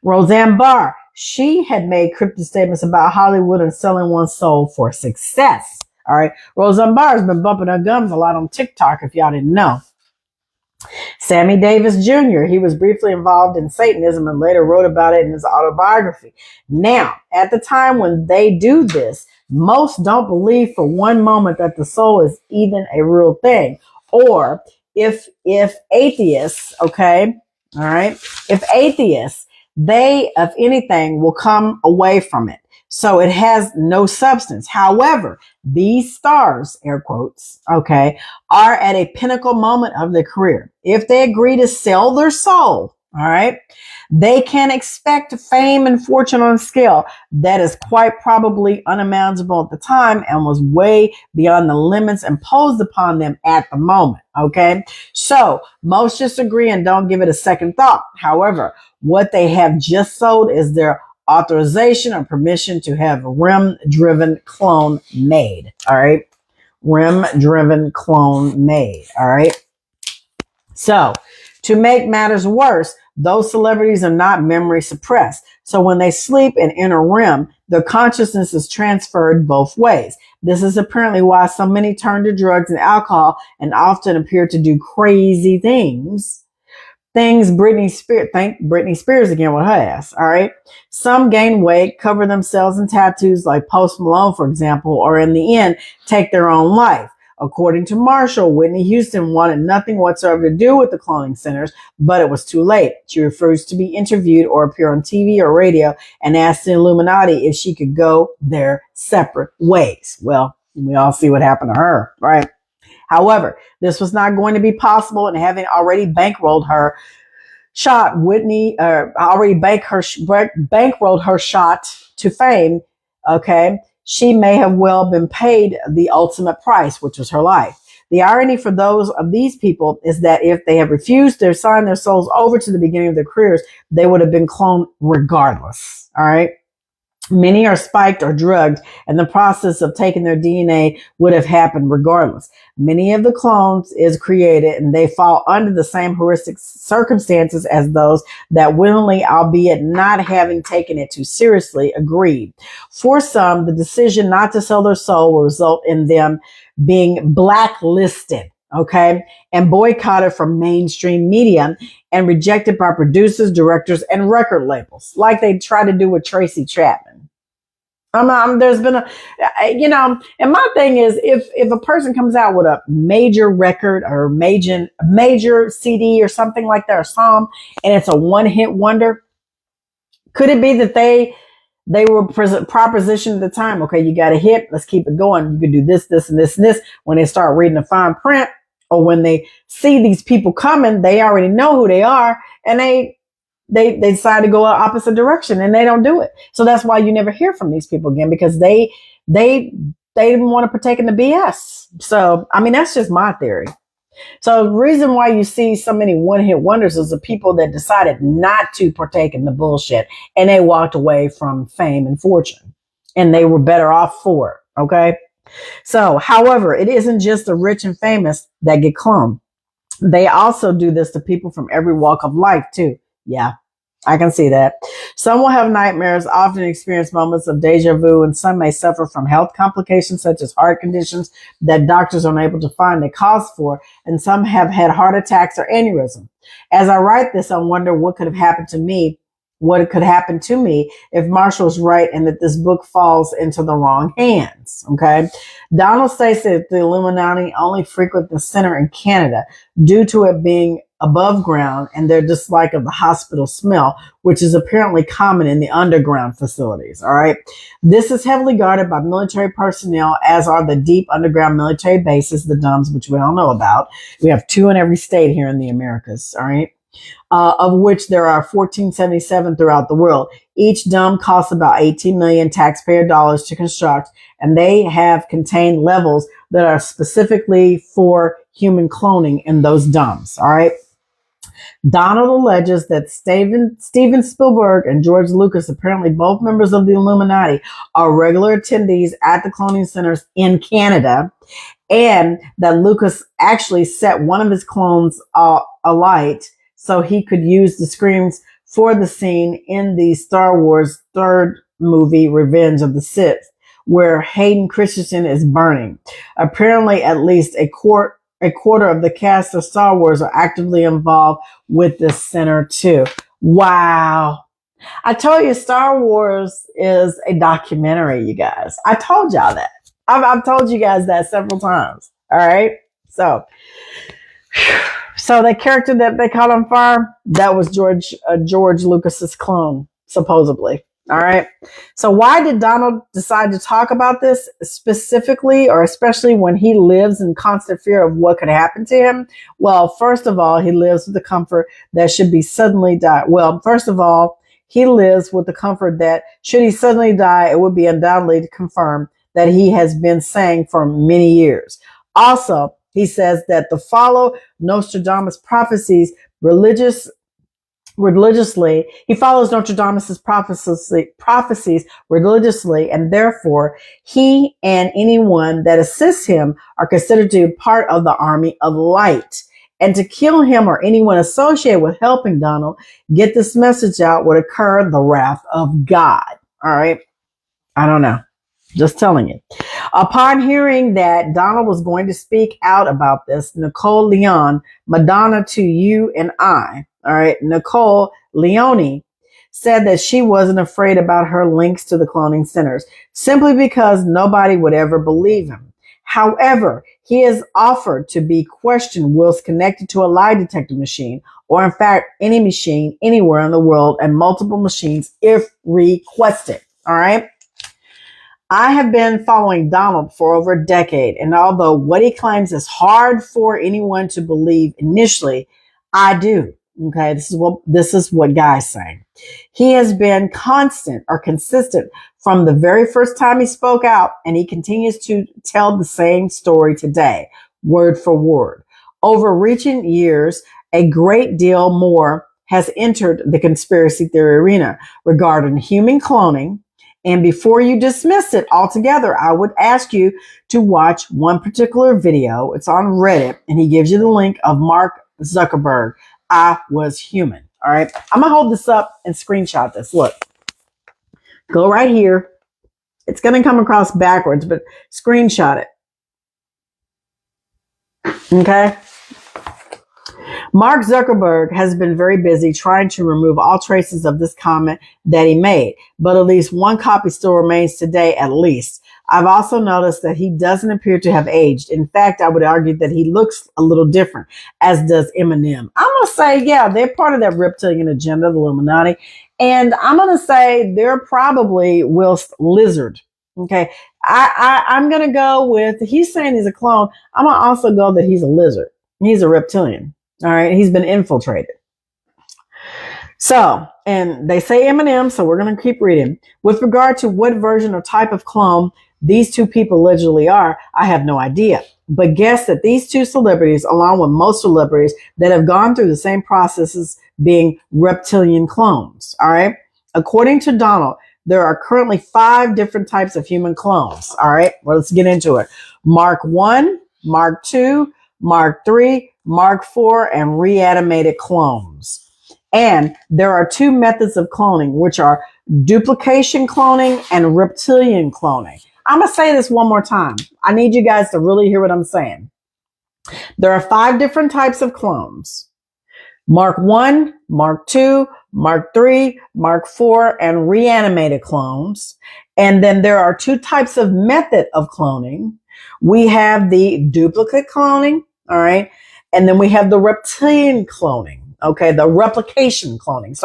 Roseanne Barr, she had made cryptic statements about Hollywood and selling one's soul for success. All right. Roseanne Barr has been bumping her gums a lot on TikTok, if y'all didn't know. Sammy Davis Jr., he was briefly involved in Satanism and later wrote about it in his autobiography. Now, at the time when they do this, most don't believe for one moment that the soul is even a real thing. Or if atheists, okay, all right, if atheists, they, if anything, will come away from it. So it has no substance. However, these stars, air quotes, okay, are at a pinnacle moment of their career. If they agree to sell their soul, all right, they can expect fame and fortune on a scale that is quite probably unimaginable at the time and was way beyond the limits imposed upon them at the moment. Okay. So most just agree and don't give it a second thought. However, what they have just sold is their authorization or permission to have REM-driven clone made. All right. REM-driven clone made. All right. So to make matters worse, those celebrities are not memory suppressed. So when they sleep and enter REM, their consciousness is transferred both ways. This is apparently why so many turn to drugs and alcohol and often appear to do crazy things. Thank Britney Spears again with her ass, all right? Some gain weight, cover themselves in tattoos like Post Malone, for example, or in the end, take their own life. According to Marshall, Whitney Houston wanted nothing whatsoever to do with the cloning centers, but it was too late. She refused to be interviewed or appear on TV or radio and asked the Illuminati if she could go their separate ways. Well, we all see what happened to her, right? However, this was not going to be possible, and having already bankrolled her shot, bankrolled her shot to fame, okay, she may have well been paid the ultimate price, which was her life. The irony for those of these people is that if they have refused to sign their souls over to the beginning of their careers, they would have been cloned regardless, all right? Many are spiked or drugged, and the process of taking their DNA would have happened regardless. Many of the clones is created, and they fall under the same horrific circumstances as those that willingly, albeit not having taken it too seriously, agreed. For some, the decision not to sell their soul will result in them being blacklisted, okay, and boycotted from mainstream media and rejected by producers, directors, and record labels, like they try to do with Tracy Chapman. There's been and my thing is, if a person comes out with a major record or major CD or something like that, or song, and it's a one-hit wonder, Could it be that they were propositioned at the time? Okay, you got a hit. Let's keep it going. You can do this, this, and this, and this. When they start reading the fine print, or when they see these people coming, they already know who they are, and they decide to go an opposite direction, and they don't do it. So that's why you never hear from these people again, because they didn't want to partake in the BS. So I mean, that's just my theory. So the reason why you see so many one-hit wonders is the people that decided not to partake in the bullshit, and they walked away from fame and fortune, and they were better off for it. Okay. So, however, it isn't just the rich and famous that get cloned. They also do this to people from every walk of life too. Yeah, I can see that. Some will have nightmares, often experience moments of deja vu, and some may suffer from health complications such as heart conditions that doctors are unable to find the cause for, and some have had heart attacks or aneurysm. As I write this, I wonder what could have happened to me, what could happen to me if Marshall's right and that this book falls into the wrong hands. Okay. Donald states that the Illuminati only frequent the center in Canada due to it being above ground and their dislike of the hospital smell, which is apparently common in the underground facilities. All right. This is heavily guarded by military personnel, as are the deep underground military bases, the DUMBs, which we all know about. We have 2 in every state here in the Americas. All right. Of which there are 1477 throughout the world. Each DUMB costs about 18 million taxpayer dollars to construct, and they have contained levels that are specifically for human cloning in those DUMBs. All right. Donald alleges that Steven Spielberg and George Lucas, apparently both members of the Illuminati, are regular attendees at the cloning centers in Canada, and that Lucas actually set one of his clones alight so he could use the screams for the scene in the Star Wars third movie, Revenge of the Sith, where Hayden Christensen is burning. Apparently, at least a quarter of the cast of Star Wars are actively involved with this center too. Wow. I told you Star Wars is a documentary, you guys. I told y'all that. I've told you guys that several times. All right. So the character that they caught on fire, that was George Lucas's clone, supposedly. All right. So why did Donald decide to talk about this specifically, or especially when he lives in constant fear of what could happen to him? Well, first of all, he lives with the comfort that should be suddenly die. Well, first of all, he lives with the comfort that should he suddenly die, it would be undoubtedly confirmed that he has been saying for many years. Also, he says that to follow Nostradamus' prophecies religiously, he follows Nostradamus' prophecies religiously, and therefore he and anyone that assists him are considered to be part of the army of light. And to kill him or anyone associated with helping Donald get this message out would occur the wrath of God. All right. I don't know. Just telling you. Upon hearing that Donald was going to speak out about this, Nicole Leon, Madonna to you and I, all right, Nicole Leone, said that she wasn't afraid about her links to the cloning centers simply because nobody would ever believe him. However, he has offered to be questioned whilst connected to a lie detector machine, or in fact, any machine anywhere in the world, and multiple machines if requested. All right. I have been following Donald for over a decade, and although what he claims is hard for anyone to believe initially, I do. Okay, this is what guys say. He has been consistent from the very first time he spoke out, and he continues to tell the same story today, word for word. Over recent years, a great deal more has entered the conspiracy theory arena regarding human cloning. And before you dismiss it altogether, I would ask you to watch one particular video. It's on Reddit, and he gives you the link of Mark Zuckerberg. I was human. All right. I'm going to hold this up and screenshot this. Look, go right here. It's going to come across backwards, but screenshot it. Okay. Mark Zuckerberg has been very busy trying to remove all traces of this comment that he made, but at least one copy still remains today at least. I've also noticed that he doesn't appear to have aged. In fact, I would argue that he looks a little different, as does Eminem. I'm going to say, yeah, they're part of that reptilian agenda, the Illuminati. And I'm going to say they're probably whilst lizard. Okay. I'm going to go with, he's saying he's a clone. I'm going to also go that he's a lizard. He's a reptilian. All right. He's been infiltrated. So, and they say Eminem, so we're going to keep reading. With regard to what version or type of clone these two people allegedly are, I have no idea. But guess that these two celebrities, along with most celebrities that have gone through the same processes, being reptilian clones. All right. According to Donald, there are currently 5 different types of human clones. All right. Well, let's get into it. Mark 1, Mark 2, Mark 3, Mark 4, and reanimated clones. And there are 2 methods of cloning, which are duplication cloning and reptilian cloning. I'm going to say this one more time. I need you guys to really hear what I'm saying. There are 5 different types of clones. Mark 1, Mark 2, Mark 3, Mark 4, and reanimated clones. And then there are 2 types of method of cloning. We have the duplicate cloning, all right? And then we have the reptilian cloning. Okay, the replication cloning,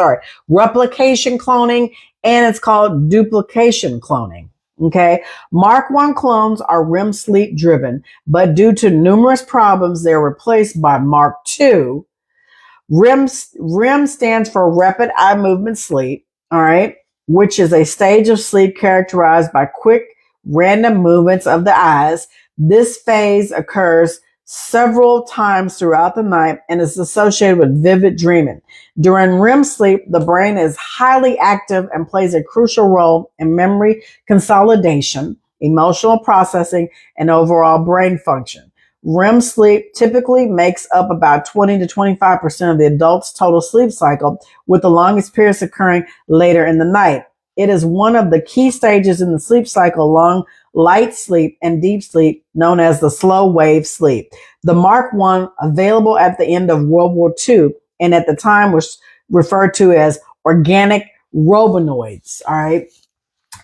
and it's called duplication cloning. Okay, Mark 1 clones are REM sleep driven, but due to numerous problems, they're replaced by Mark 2. REM stands for rapid eye movement sleep, all right, which is a stage of sleep characterized by quick, random movements of the eyes. This phase occurs several times throughout the night and is associated with vivid dreaming. During REM sleep, the brain is highly active and plays a crucial role in memory consolidation, emotional processing, and overall brain function. REM sleep typically makes up about 20 to 25% of the adult's total sleep cycle, with the longest periods occurring later in the night. It is one of the key stages in the sleep cycle along light sleep and deep sleep, known as the slow wave sleep. The Mark 1, available at the end of World War II, and at the time was referred to as organic robonoids. All right.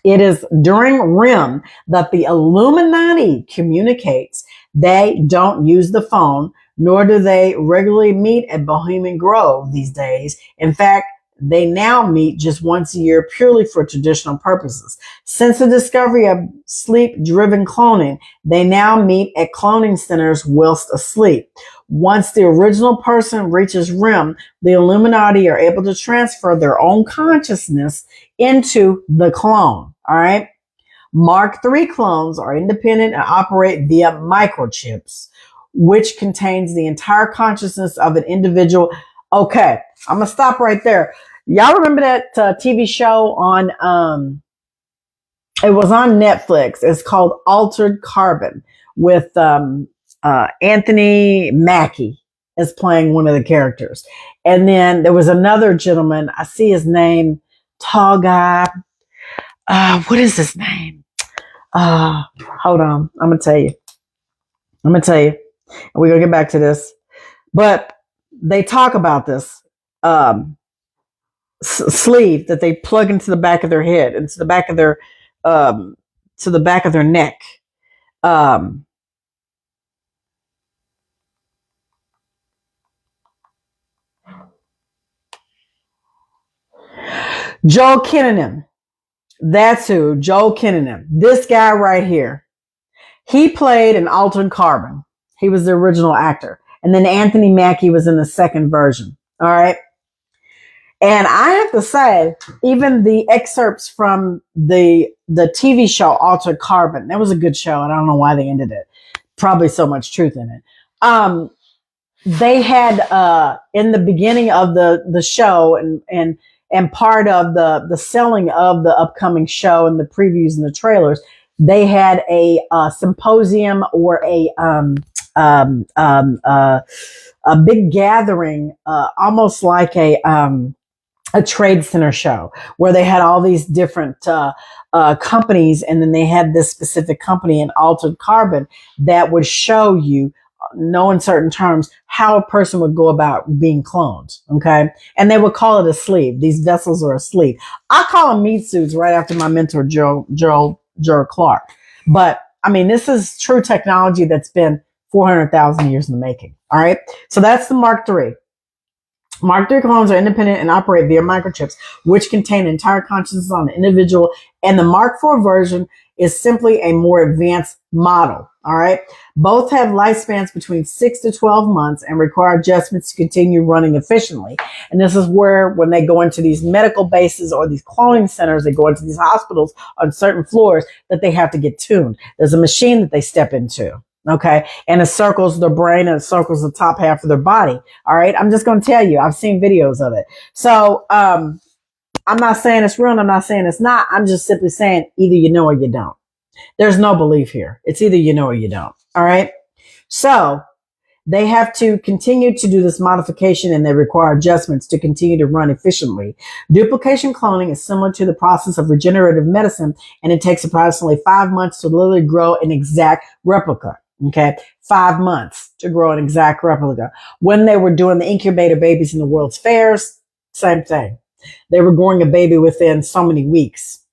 It is during REM that the Illuminati communicates. They don't use the phone, nor do they regularly meet at Bohemian Grove these days. In fact, they now meet just once a year purely for traditional purposes. Since the discovery of sleep-driven cloning, they now meet at cloning centers whilst asleep. Once the original person reaches REM, the Illuminati are able to transfer their own consciousness into the clone. All right. Mark 3 clones are independent and operate via microchips, which contains the entire consciousness of an individual. Okay, I'm going to stop right there. Y'all remember that TV show on, it was on Netflix. It's called Altered Carbon with Anthony Mackie is playing one of the characters. And then there was another gentleman. I see his name, tall guy. What is his name? Hold on. I'm going to tell you. And we're going to get back to this. But they talk about this sleeve that they plug into the back of their head, into the back of their to the back of their neck. Joel Kinnaman. That's who, Joel Kinnaman. This guy right here. He played an Altered Carbon. He was the original actor. And then Anthony Mackie was in the second version. All right. And I have to say, even the excerpts from the TV show Altered Carbon, that was a good show. And I don't know why they ended it. Probably so much truth in it. They had in the beginning of the show and part of the selling of the upcoming show and the previews and the trailers, they had a symposium or a big gathering, almost like a trade center show where they had all these different companies, and then they had this specific company in Altered Carbon that would show you, know in certain terms, how a person would go about being cloned. Okay. And they would call it a sleeve. These vessels are a sleeve. I call them meat suits right after my mentor, Joel Clark. But I mean, this is true technology that's been 400,000 years in the making. All right. So that's the Mark III. Mark III clones are independent and operate via microchips, which contain entire consciousness on the individual. And the Mark IV version is simply a more advanced model. All right. Both have lifespans between 6 to 12 months and require adjustments to continue running efficiently. And this is where, when they go into these medical bases or these cloning centers, they go into these hospitals on certain floors, that they have to get tuned. There's a machine that they step into. Okay. And it circles their brain and it circles the top half of their body. All right. I'm just going to tell you, I've seen videos of it. So, I'm not saying it's real and I'm not saying it's not. I'm just simply saying either you know or you don't. There's no belief here. It's either you know or you don't. All right. So they have to continue to do this modification and they require adjustments to continue to run efficiently. Duplication cloning is similar to the process of regenerative medicine, and it takes approximately 5 months to literally grow an exact replica. Okay. 5 months to grow an exact replica. When they were doing the incubator babies in the World's Fairs, same thing. They were growing a baby within so many weeks,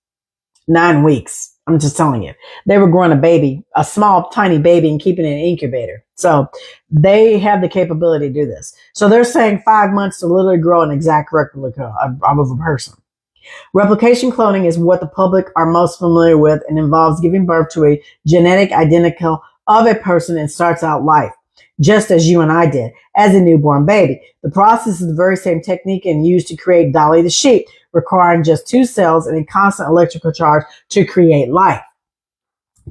9 weeks. I'm just telling you, they were growing a baby, a small, tiny baby, and keeping it in an incubator. So they have the capability to do this. So they're saying 5 months to literally grow an exact replica of a person. Replication cloning is what the public are most familiar with and involves giving birth to a genetic identical of a person and starts out life, just as you and I did, as a newborn baby. The process is the very same technique and used to create Dolly the sheep, requiring just 2 cells and a constant electrical charge to create life.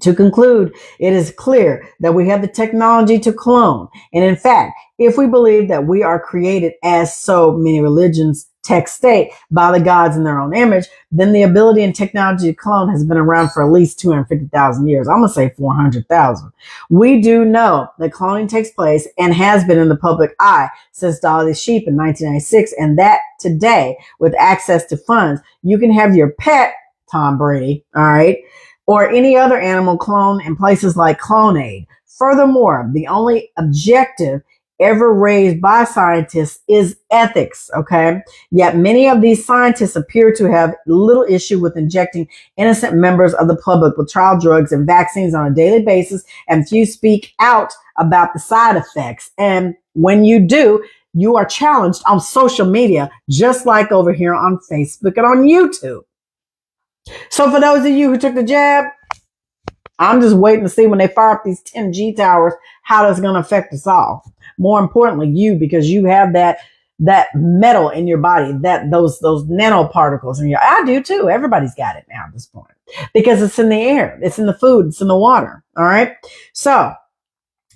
To conclude, it is clear that we have the technology to clone. And in fact, if we believe that we are created, as so many religions text state, by the gods in their own image, then the ability and technology to clone has been around for at least 250,000 years. I'm going to say 400,000. We do know that cloning takes place and has been in the public eye since Dolly the Sheep in 1996, and that today, with access to funds, you can have your pet, Tom Brady, all right, or any other animal cloned in places like Clonaid. Furthermore, the only objective ever raised by scientists is ethics, okay? Yet many of these scientists appear to have little issue with injecting innocent members of the public with trial drugs and vaccines on a daily basis, and few speak out about the side effects. And when you do, you are challenged on social media, just like over here on Facebook and on YouTube. So for those of you who took the jab, I'm just waiting to see when they fire up these 10G towers, how that's going to affect us all. More importantly, you, because you have that metal in your body, that those nanoparticles in your, I do too. Everybody's got it now at this point because it's in the air, it's in the food, it's in the water. All right. So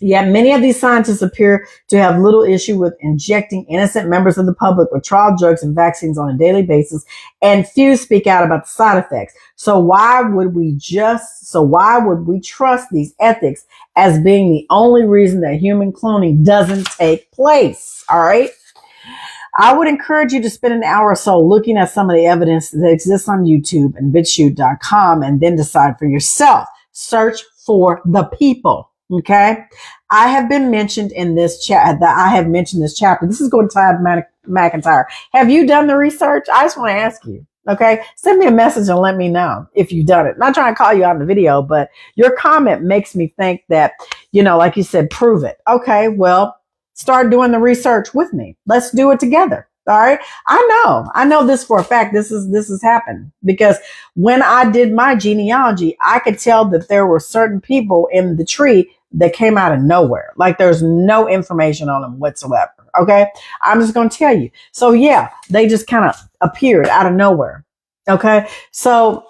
yet many of these scientists appear to have little issue with injecting innocent members of the public with trial drugs and vaccines on a daily basis, and few speak out about the side effects. So why would we trust these ethics as being the only reason that human cloning doesn't take place? All right. I would encourage you to spend an hour or so looking at some of the evidence that exists on YouTube and BitChute.com and then decide for yourself. Search for the people. Okay. I have been mentioned in this chat that I have mentioned this chapter. This is going to Todd McIntyre. Have you done the research? I just want to ask you. Okay. Send me a message and let me know if you've done it. Not trying to call you out in the video, but your comment makes me think that, like you said, prove it. Okay. Well, start doing the research with me. Let's do it together. All right. I know this for a fact. This has happened because when I did my genealogy, I could tell that there were certain people in the tree that came out of nowhere. Like there's no information on them whatsoever. Okay. I'm just going to tell you. So yeah, they just kind of appeared out of nowhere. Okay. So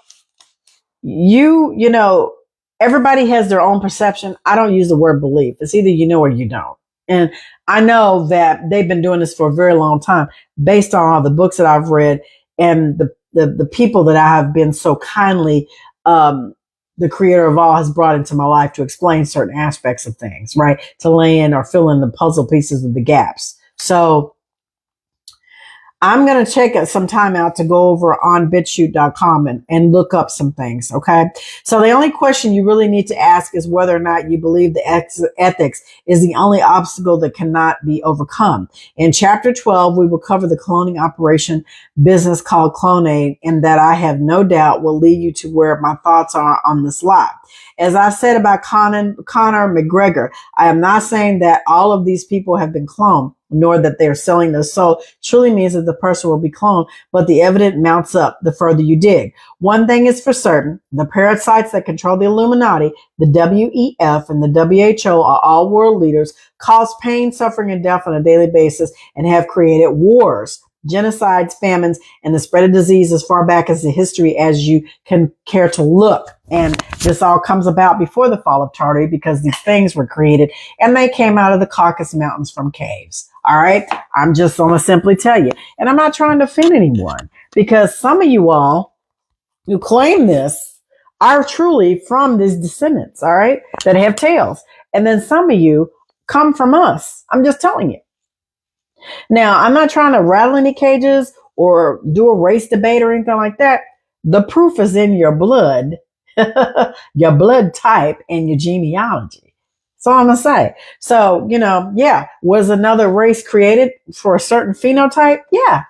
everybody has their own perception. I don't use the word belief. It's either you know or you don't. And I know that they've been doing this for a very long time based on all the books that I've read and the people that I have been so kindly, the creator of all has brought into my life to explain certain aspects of things, right? To lay in or fill in the puzzle pieces of the gaps. So I'm going to take some time out to go over on bitshoot.com and look up some things. Okay. So the only question you really need to ask is whether or not you believe the ethics is the only obstacle that cannot be overcome. In chapter 12, we will cover the cloning operation business called Clonaid, and that I have no doubt will lead you to where my thoughts are on this lot. As I said about Conor McGregor, I am not saying that all of these people have been cloned, nor that they're selling their soul. Truly means that the person will be cloned, but the evidence mounts up the further you dig. One thing is for certain, the parasites that control the Illuminati, the WEF, and the WHO are all world leaders, cause pain, suffering, and death on a daily basis, and have created wars, genocides, famines, and the spread of disease as far back as the history as you can care to look. And this all comes about before the fall of Tartary because these things were created and they came out of the Caucasus Mountains from caves. All right. I'm just going to simply tell you. And I'm not trying to offend anyone because some of you all who claim this are truly from these descendants. All right. That have tails. And then some of you come from us. I'm just telling you. Now, I'm not trying to rattle any cages or do a race debate or anything like that. The proof is in your blood, your blood type, and your genealogy. That's all I'm going to say. So, yeah, was another race created for a certain phenotype? Yeah.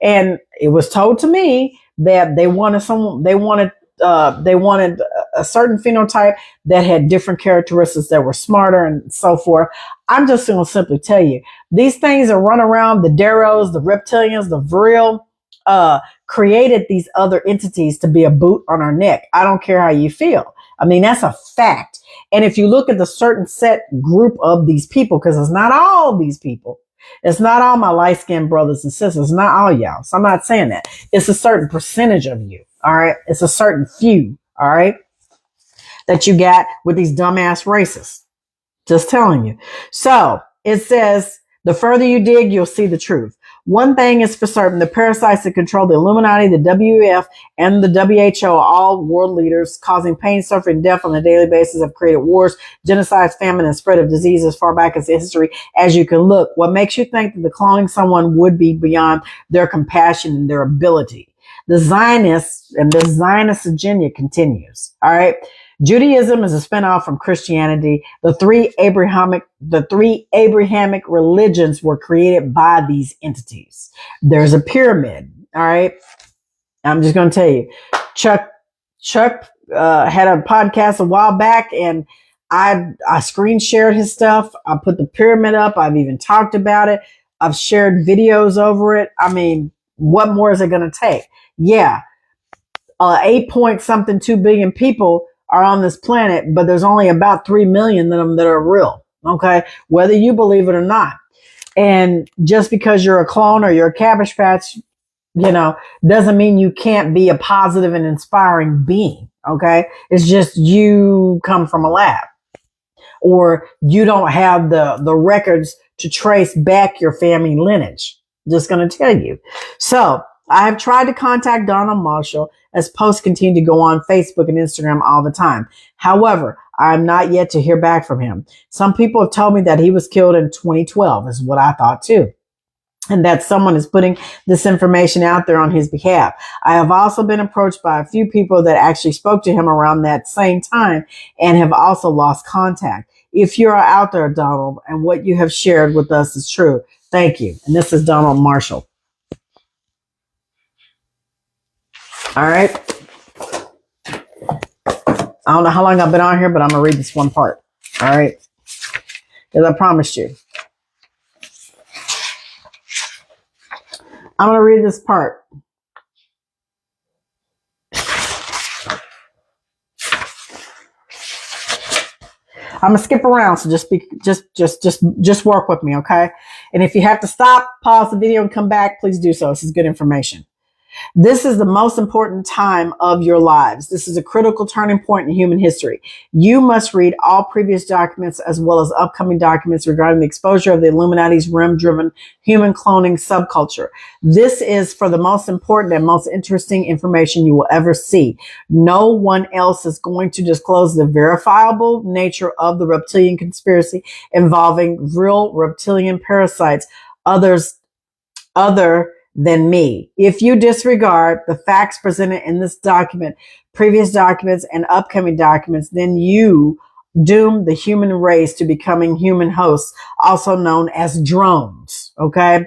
And it was told to me that they wanted a certain phenotype that had different characteristics that were smarter and so forth. I'm just going to simply tell you, these things that run around, the Daros, the reptilians, the Vril, created these other entities to be a boot on our neck. I don't care how you feel. I mean, that's a fact. And if you look at the certain set group of these people, because it's not all these people, it's not all my light-skinned brothers and sisters, not all y'all. So I'm not saying that. It's a certain percentage of you. All right. It's a certain few. All right. That you got with these dumbass races. Just telling you. So it says, the further you dig, you'll see the truth. One thing is for certain, the parasites that control the Illuminati, the WEF, and the WHO are all world leaders, causing pain, suffering, death on a daily basis, have created wars, genocides, famine, and spread of disease as far back as history as you can look. What makes you think that the cloning someone would be beyond their compassion and their ability? The Zionists and the Zionist agenda continues. All right. Judaism is a spinoff from Christianity. The three Abrahamic religions were created by these entities. There's a pyramid. All right. I'm just going to tell you, Chuck had a podcast a while back and I screen shared his stuff. I put the pyramid up. I've even talked about it. I've shared videos over it. I mean, what more is it going to take? Yeah. 8 point something 2 billion people are on this planet, but there's only about 3 million of them that are real. Okay. Whether you believe it or not. And just because you're a clone or you're a Cabbage Patch, doesn't mean you can't be a positive and inspiring being. Okay. It's just you come from a lab or you don't have the records to trace back your family lineage. Just going to tell you. So I have tried to contact Donald Marshall as posts continue to go on Facebook and Instagram all the time. However, I'm not yet to hear back from him. Some people have told me that he was killed in 2012 is what I thought too. And that someone is putting this information out there on his behalf. I have also been approached by a few people that actually spoke to him around that same time and have also lost contact. If you're out there, Donald, and what you have shared with us is true, thank you. And this is Donald Marshall. All right. I don't know how long I've been on here, but I'm going to read this one part. All right. Because I promised you. I'm going to read this part. I'm going to skip around. So just work with me. Okay. And if you have to stop, pause the video and come back, please do so. This is good information. This is the most important time of your lives. This is a critical turning point in human history. You must read all previous documents as well as upcoming documents regarding the exposure of the Illuminati's REM-driven human cloning subculture. This is for the most important and most interesting information you will ever see. No one else is going to disclose the verifiable nature of the reptilian conspiracy involving real reptilian parasites other than me. If you disregard the facts presented in this document, previous documents, and upcoming documents, then you doom the human race to becoming human hosts, also known as drones. Okay.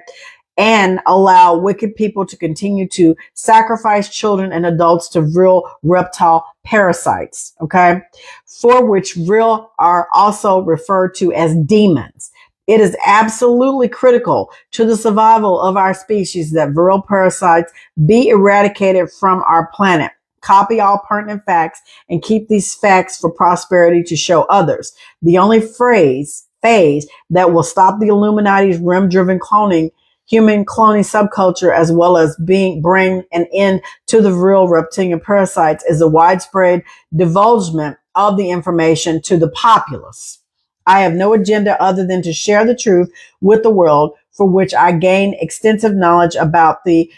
And allow wicked people to continue to sacrifice children and adults to real reptile parasites. Okay. For which real are also referred to as demons. It is absolutely critical to the survival of our species that viral parasites be eradicated from our planet. Copy all pertinent facts and keep these facts for prosperity to show others. The only phase that will stop the Illuminati's rim-driven cloning, human cloning subculture, as well as bring an end to the real reptilian parasites, is the widespread divulgement of the information to the populace. I have no agenda other than to share the truth with the world, for which I gain extensive knowledge about the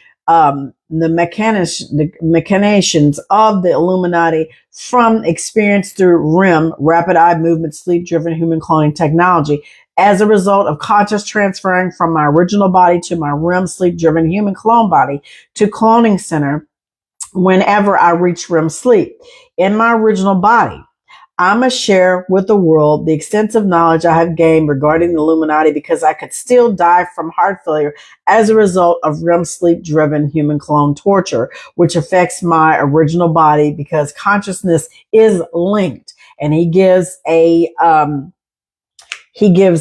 machinations of the Illuminati from experience through REM, rapid eye movement, sleep-driven human cloning technology, as a result of conscious transferring from my original body to my REM sleep-driven human clone body to cloning center whenever I reach REM sleep. In my original body, I must share with the world the extensive knowledge I have gained regarding the Illuminati, because I could still die from heart failure as a result of REM sleep-driven human clone torture, which affects my original body because consciousness is linked. And he gives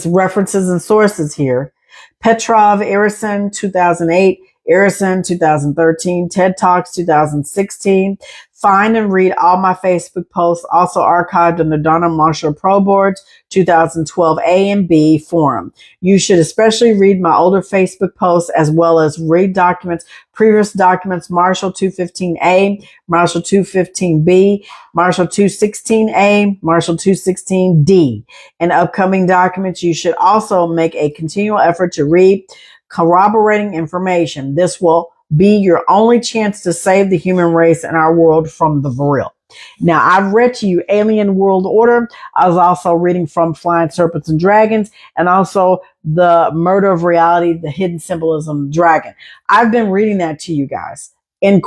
references and sources here. Petrov, Erison, 2008, Erison, 2013, TED Talks, 2016. Find and read all my Facebook posts, also archived on the Donna Marshall Pro Boards 2012 A and B forum. You should especially read my older Facebook posts, as well as read previous documents, Marshall 215A, Marshall 215B, Marshall 216A, Marshall 216D. And upcoming documents, you should also make a continual effort to read corroborating information. This will be your only chance to save the human race and our world from the Vril. Now, I've read to you Alien World Order. I was also reading from Flying Serpents and Dragons, and also The Murder of Reality, The Hidden Symbolism of the Dragon. I've been reading that to you guys. And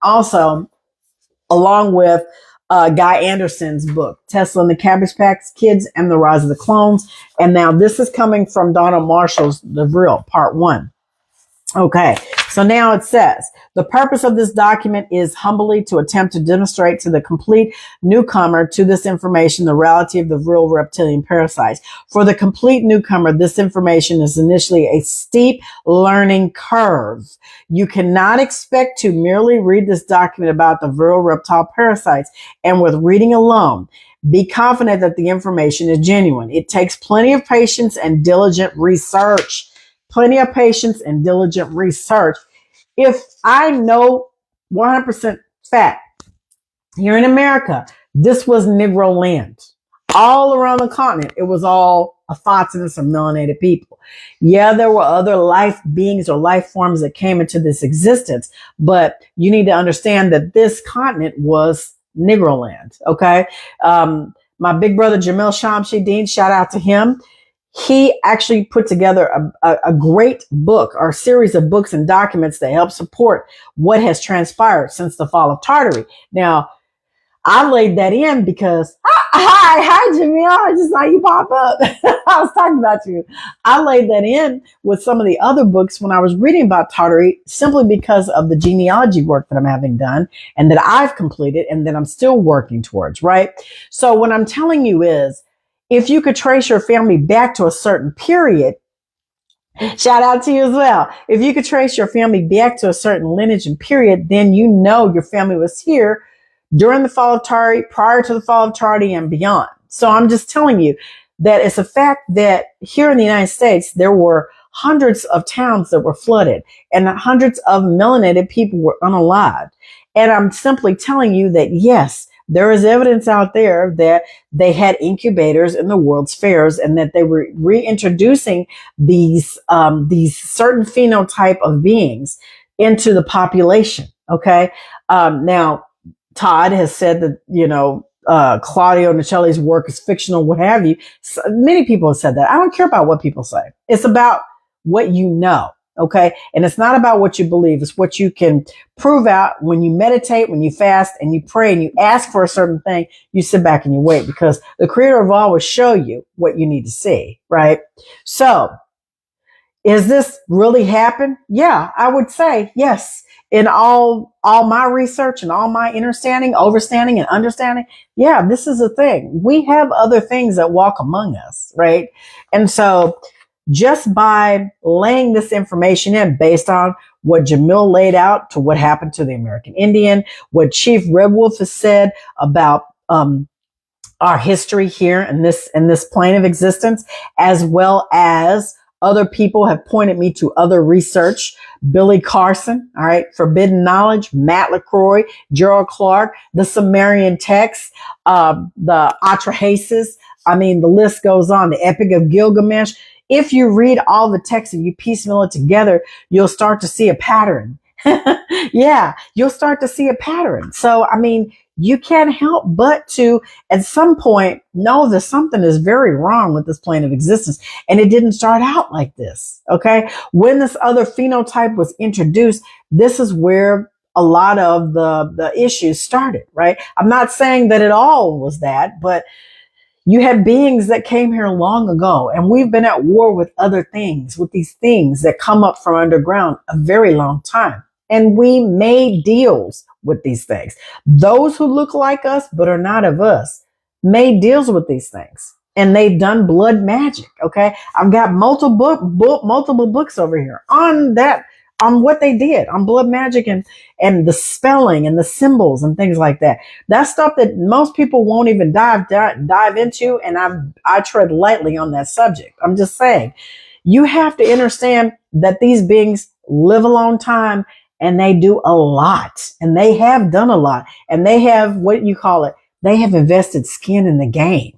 also, along with Guy Anderson's book, Tesla and the Cabbage Patch Kids and the Rise of the Clones. And now this is coming from Donna Marshall's The Vril, Part 1. Okay, so now it says, the purpose of this document is humbly to attempt to demonstrate to the complete newcomer to this information the reality of the real reptilian parasites. For the complete newcomer, this information is initially a steep learning curve. You cannot expect to merely read this document about the viral reptile parasites and with reading alone be confident that the information is genuine. It takes plenty of patience and diligent research. Plenty of patience and diligent research. If I know 100% fact, here in America, this was Negro land. All around the continent, it was all a thoughtfulness of melanated people. Yeah, there were other life beings or life forms that came into this existence, but you need to understand that this continent was Negro land, okay? My big brother, Jamil Shamshi Dean, shout out to him. He actually put together a great book or series of books and documents that help support what has transpired since the fall of Tartary. Now, I laid that in because, hi, Jamil. I just saw you pop up. I was talking about you. I laid that in with some of the other books when I was reading about Tartary, simply because of the genealogy work that I'm having done and that I've completed and that I'm still working towards, right? So what I'm telling you is, if you could trace your family back to a certain period, shout out to you as well. If you could trace your family back to a certain lineage and period, then you know your family was here during the fall of Tartary, prior to the fall of Tartary, and beyond. So I'm just telling you that it's a fact that here in the United States, there were hundreds of towns that were flooded and hundreds of melanated people were unalived. And I'm simply telling you that, yes, there is evidence out there that they had incubators in the World's Fairs and that they were reintroducing these certain phenotype of beings into the population. Okay. Now, Todd has said that, Claudio Nicelli's work is fictional, what have you. So many people have said that. I don't care about what people say. It's about what you know. Okay. And it's not about what you believe. It's what you can prove out when you meditate, when you fast and you pray and you ask for a certain thing, you sit back and you wait because the creator of all will show you what you need to see. Right. So is this really happen? Yeah, I would say yes. In all my research and all my understanding, overstanding and understanding, yeah, this is a thing. We have other things that walk among us, right? And so just by laying this information in based on what Jamil laid out to what happened to the American Indian, what Chief Red Wolf has said about our history here in this plane of existence, as well as other people have pointed me to other research. Billy Carson, all right, Forbidden Knowledge, Matt LaCroix, Gerald Clark, the Sumerian texts, the Atrahasis. I mean, the list goes on. The Epic of Gilgamesh. If you read all the texts and you piecemeal it together, you'll start to see a pattern. Yeah, you'll start to see a pattern. So, I mean, you can't help but to, at some point, know that something is very wrong with this plane of existence. And it didn't start out like this. Okay. When this other phenotype was introduced, this is where a lot of the issues started, right? I'm not saying that it all was that, but you had beings that came here long ago, and we've been at war with other things, with these things that come up from underground a very long time. And we made deals with these things. Those who look like us but are not of us made deals with these things. And they've done blood magic. Okay. I've got multiple books over here on that, on what they did, on blood magic and the spelling and the symbols and things like that. That's stuff that most people won't even dive into. And I tread lightly on that subject. I'm just saying, you have to understand that these beings live a long time and they do a lot, and they have done a lot, and they have, what you call it, they have invested skin in the game.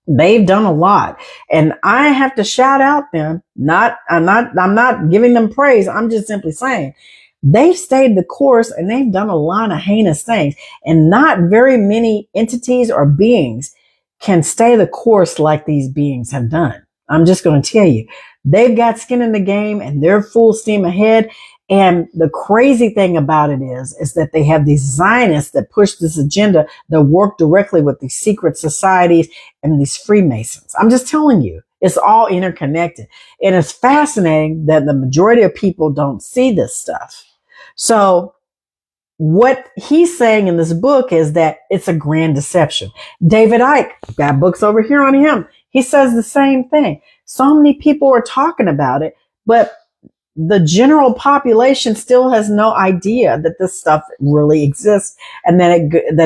They've done a lot, and I have to shout out them. I'm not giving them praise. I'm just simply saying they've stayed the course and they've done a lot of heinous things, and not very many entities or beings can stay the course like these beings have done. I'm just going to tell you, they've got skin in the game and they're full steam ahead. And the crazy thing about it is that they have these Zionists that push this agenda that work directly with these secret societies and these Freemasons. I'm just telling you, it's all interconnected. And it's fascinating that the majority of people don't see this stuff. So what he's saying in this book is that it's a grand deception. David Icke, got books over here on him. He says the same thing. So many people are talking about it, but the general population still has no idea that this stuff really exists and that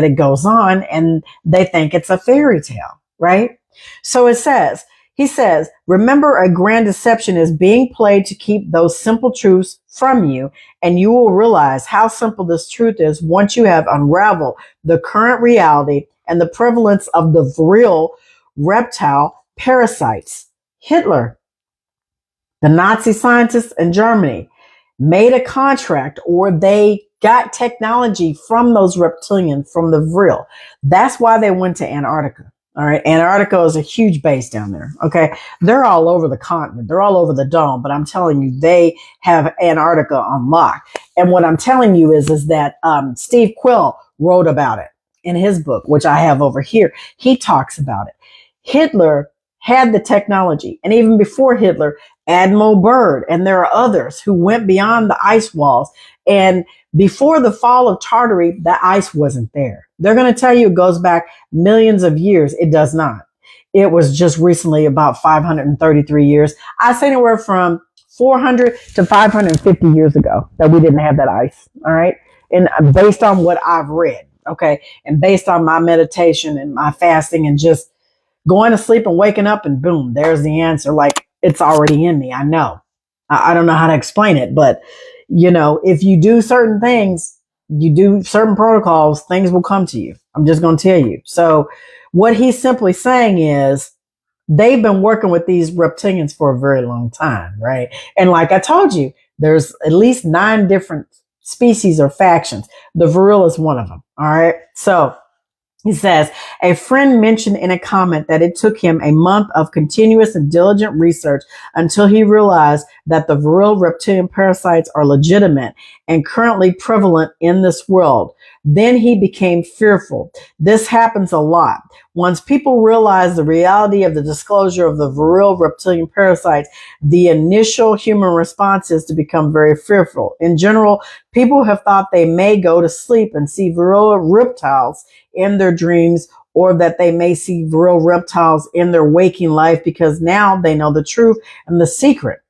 it goes on, and they think it's a fairy tale, right? So he says, remember, a grand deception is being played to keep those simple truths from you, and you will realize how simple this truth is once you have unraveled the current reality and the prevalence of the real reptile parasites. Hitler, the Nazi scientists in Germany, made a contract, or they got technology from those reptilians, from the Vril. That's why they went to Antarctica. All right. Antarctica is a huge base down there. Okay. They're all over the continent. They're all over the dome, but I'm telling you, they have Antarctica on lock. And what I'm telling you is that, Steve Quill wrote about it in his book, which I have over here. He talks about it. Hitler had the technology. And even before Hitler, Admiral Byrd, and there are others who went beyond the ice walls. And before the fall of Tartary, the ice wasn't there. They're going to tell you it goes back millions of years. It does not. It was just recently about 533 years. I say anywhere from 400 to 550 years ago that we didn't have that ice. All right. And based on what I've read. Okay. And based on my meditation and my fasting and just going to sleep and waking up, and boom, there's the answer. Like, it's already in me. I know. I don't know how to explain it, but if you do certain things, you do certain protocols, things will come to you. I'm just going to tell you. So what he's simply saying is they've been working with these reptilians for a very long time, right? And like I told you, there's at least 9 different species or factions. The Vril is one of them. All right. So he says, A friend mentioned in a comment that it took him a month of continuous and diligent research until he realized that the viral reptilian parasites are legitimate and currently prevalent in this world. Then he became fearful. This happens a lot. Once people realize the reality of the disclosure of the viral reptilian parasites, the initial human response is to become very fearful. In general, people have thought they may go to sleep and see viral reptiles in their dreams, or that they may see viral reptiles in their waking life because now they know the truth and the secret.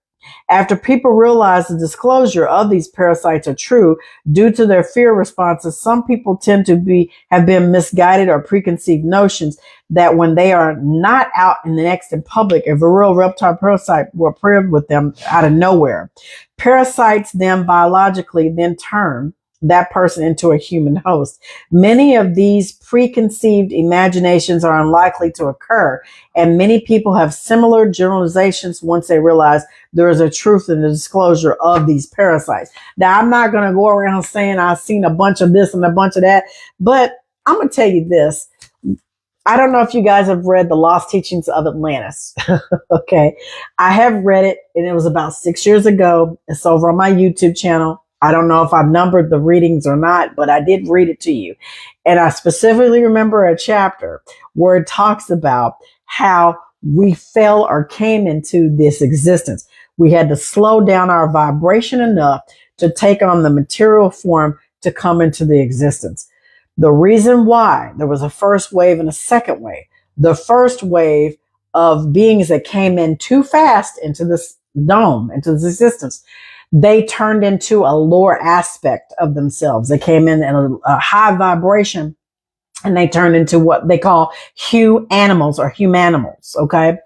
After people realize the disclosure of these parasites are true, due to their fear responses, some people tend to have been misguided or preconceived notions that when they are not out in the next in public, a viral reptile parasite will appear with them out of nowhere. Parasites then biologically then turn that person into a human host. Many of these preconceived imaginations are unlikely to occur, and many people have similar generalizations once they realize there is a truth in the disclosure of these parasites. Now, I'm not going to go around saying I've seen a bunch of this and a bunch of that, but I'm going to tell you this. I don't know if you guys have read The Lost Teachings of Atlantis. Okay. I have read it, and it was about 6 years ago. It's over on my YouTube channel. I don't know if I've numbered the readings or not, but I did read it to you. And I specifically remember a chapter where it talks about how we fell or came into this existence. We had to slow down our vibration enough to take on the material form to come into the existence. The reason why there was a first wave and a second wave. The first wave of beings that came in too fast into this dome, into this existence, they turned into a lower aspect of themselves. They came in at a high vibration, and they turned into what they call animals or humanimals. Okay.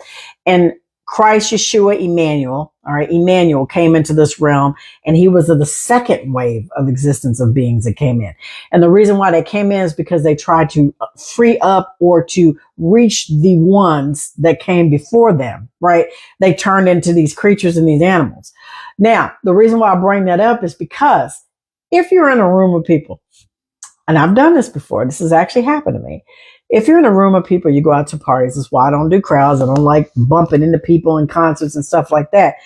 And Christ Yeshua Emmanuel, all right, Emmanuel came into this realm, and he was of the second wave of existence of beings that came in. And the reason why they came in is because they tried to free up or to reach the ones that came before them, right? They turned into these creatures and these animals. Now, the reason why I bring that up is because if you're in a room of people, and I've done this before, this has actually happened to me. If you're in a room of people, you go out to parties. That's why I don't do crowds. I don't like bumping into people in concerts and stuff like that.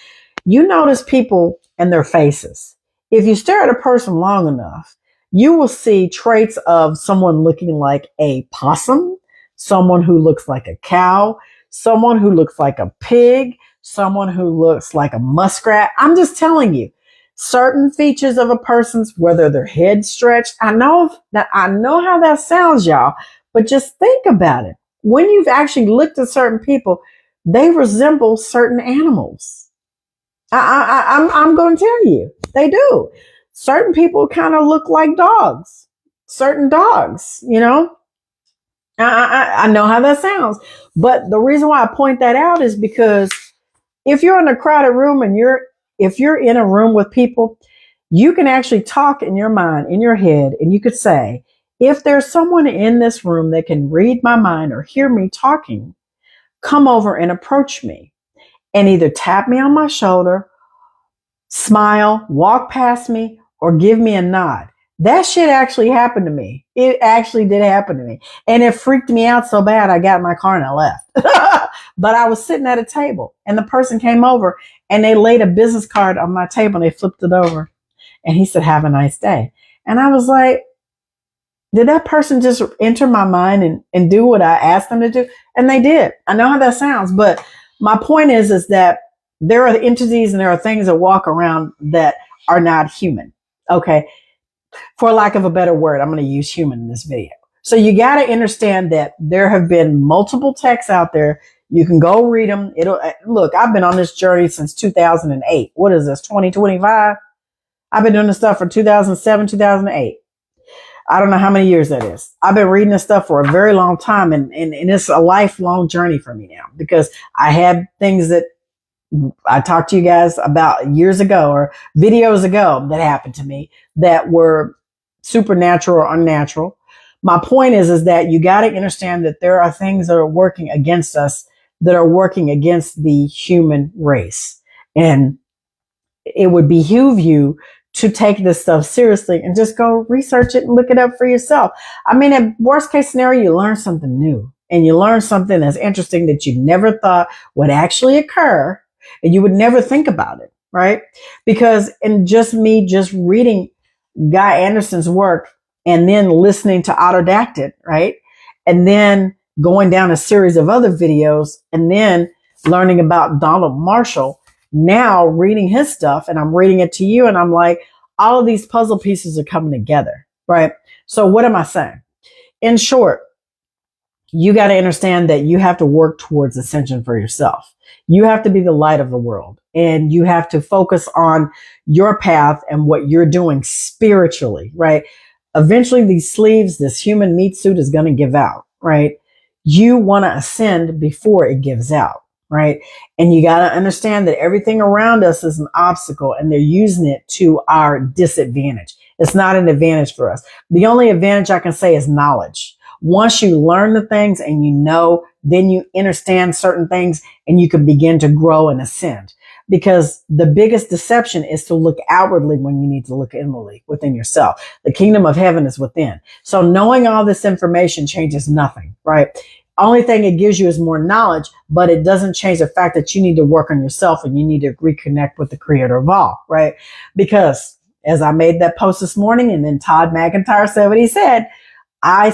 You notice people and their faces. If you stare at a person long enough, you will see traits of someone looking like a possum, someone who looks like a cow, someone who looks like a pig, someone who looks like a muskrat. I'm just telling you, certain features of a person's, whether their head stretched. I know how that sounds, y'all, but just think about it. When you've actually looked at certain people, they resemble certain animals. I'm going to tell you, they do. Certain people kind of look like dogs. Certain dogs, you know. I know how that sounds, but the reason why I point that out is because if you're in a crowded room and if you're in a room with people, you can actually talk in your mind, in your head, and you could say, if there's someone in this room that can read my mind or hear me talking, come over and approach me and either tap me on my shoulder, smile, walk past me, or give me a nod. That shit actually happened to me. It actually did happen to me. And it freaked me out so bad, I got in my car and I left. But I was sitting at a table, and the person came over and they laid a business card on my table and they flipped it over. And he said, "Have a nice day." And I was like, did that person just enter my mind and do what I asked them to do? And they did. I know how that sounds, but my point is that there are entities and there are things that walk around that are not human. Okay. For lack of a better word, I'm going to use human in this video. So you got to understand that there have been multiple texts out there. You can go read them. Look, I've been on this journey since 2008. What is this, 2025? I've been doing this stuff for 2007, 2008. I don't know how many years that is. I've been reading this stuff for a very long time, and it's a lifelong journey for me now, because I had things that I talked to you guys about years ago or videos ago that happened to me that were supernatural or unnatural. My point is that you got to understand that there are things that are working against us, that are working against the human race. And it would behoove you to take this stuff seriously and just go research it and look it up for yourself. I mean, at worst case scenario, you learn something new and you learn something that's interesting that you never thought would actually occur and you would never think about it, right? Because in just reading Guy Anderson's work and then listening to Autodactyl, right? And then going down a series of other videos and then learning about Donald Marshall, now reading his stuff, and I'm reading it to you, and I'm like, all of these puzzle pieces are coming together, right? So what am I saying? In short, you got to understand that you have to work towards ascension for yourself. You have to be the light of the world, and you have to focus on your path and what you're doing spiritually, right? Eventually these sleeves, this human meat suit is going to give out, right? You want to ascend before it gives out, right? And you got to understand that everything around us is an obstacle and they're using it to our disadvantage. It's not an advantage for us. The only advantage I can say is knowledge. Once you learn the things and you know, then you understand certain things and you can begin to grow and ascend. Because the biggest deception is to look outwardly when you need to look inwardly within yourself. The kingdom of heaven is within. So knowing all this information changes nothing, right? Only thing it gives you is more knowledge, but it doesn't change the fact that you need to work on yourself and you need to reconnect with the creator of all, right? Because as I made that post this morning and then Todd McIntyre said what he said, I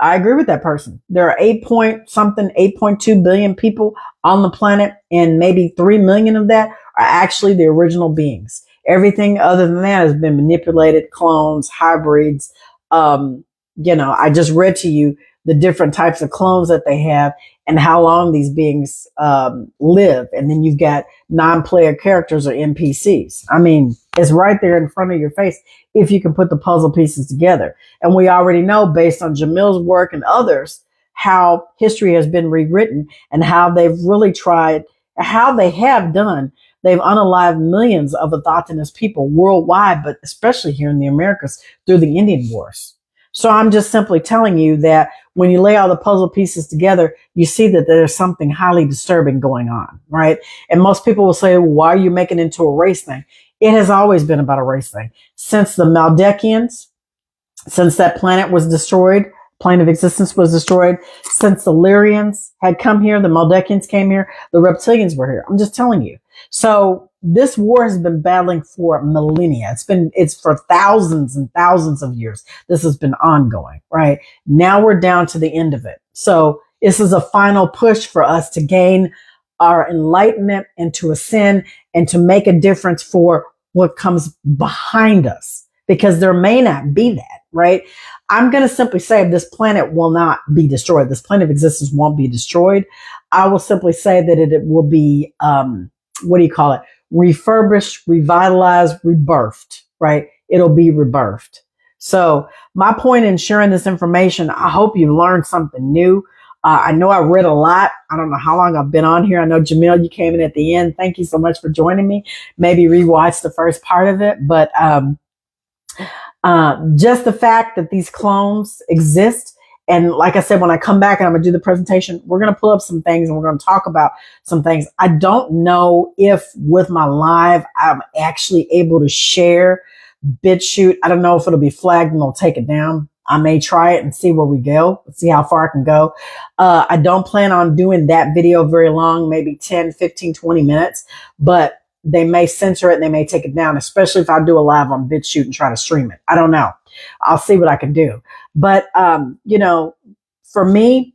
agree with that person. There are 8.2 billion people on the planet, and maybe 3 million of that are actually the original beings. Everything other than that has been manipulated, clones, hybrids. I just read to you the different types of clones that they have and how long these beings live. And then you've got non-player characters or NPCs. I mean, it's right there in front of your face if you can put the puzzle pieces together. And we already know, based on Jamil's work and others, how history has been rewritten and how they've really tried, how they have done. They've unalived millions of autochthonous people worldwide, but especially here in the Americas through the Indian Wars. So I'm just simply telling you that when you lay all the puzzle pieces together, you see that there's something highly disturbing going on, right? And most people will say, well, why are you making it into a race thing? It has always been about a race thing. Since the Maldekians, since that planet was destroyed, plane of existence was destroyed, since the Lyrians had come here, the Maldekians came here, the reptilians were here. I'm just telling you. So this war has been battling for millennia. It's for thousands and thousands of years. This has been ongoing, right? Now we're down to the end of it. So this is a final push for us to gain our enlightenment and to ascend and to make a difference for what comes behind us, because there may not be that, right? I'm going to simply say this planet will not be destroyed. This plane of existence won't be destroyed. I will simply say that it will be, refurbished, revitalized, rebirthed, right? It'll be rebirthed. So my point in sharing this information, I hope you learned something new. I know I read a lot. I don't know how long I've been on here. I know, Jamil, you came in at the end. Thank you so much for joining me. Maybe rewatch the first part of it. But just the fact that these clones exist. And like I said, when I come back and I'm going to do the presentation, we're going to pull up some things and we're going to talk about some things. I don't know if with my live, I'm actually able to share BitChute. I don't know if it'll be flagged and they'll take it down. I may try it and see where we go, see how far I can go. I don't plan on doing that video very long, maybe 10, 15, 20 minutes, but they may censor it and they may take it down, especially if I do a live on BitChute and try to stream it. I don't know. I'll see what I can do. But, for me,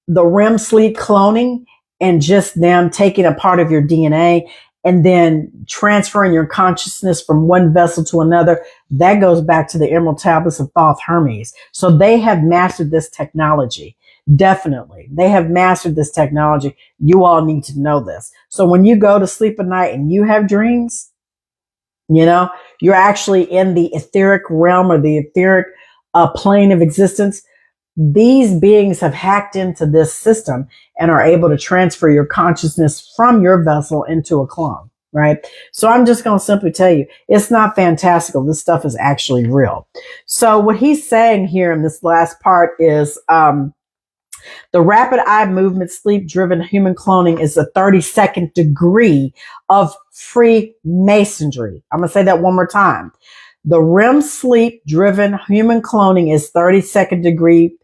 the REM sleep cloning and just them taking a part of your DNA and then transferring your consciousness from one vessel to another, that goes back to the Emerald Tablets of Thoth Hermes. So they have mastered this technology. Definitely. They have mastered this technology. You all need to know this. So when you go to sleep at night and you have dreams, you're actually in the etheric realm or the etheric plane of existence. These beings have hacked into this system and are able to transfer your consciousness from your vessel into a clone, right? So I'm just going to simply tell you, it's not fantastical. This stuff is actually real. So what he's saying here in this last part is, the rapid eye movement, sleep-driven human cloning is a 32nd degree of Freemasonry. I'm going to say that one more time. The REM sleep driven human cloning is 32nd degree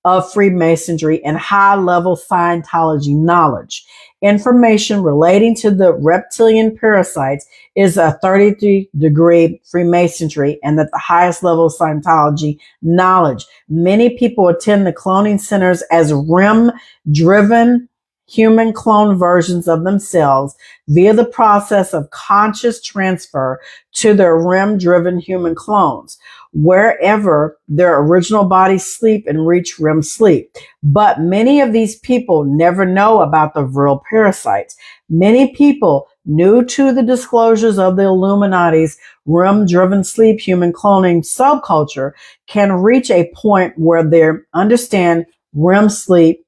of Freemasonry and high level Scientology knowledge. Information relating to the reptilian parasites is a 33 degree Freemasonry and at the highest level of Scientology knowledge. Many people attend the cloning centers as REM driven human clone versions of themselves via the process of conscious transfer to their REM driven human clones, wherever their original bodies sleep and reach REM sleep. But many of these people never know about the viral parasites. Many people new to the disclosures of the Illuminati's REM driven sleep human cloning subculture can reach a point where they understand REM sleep,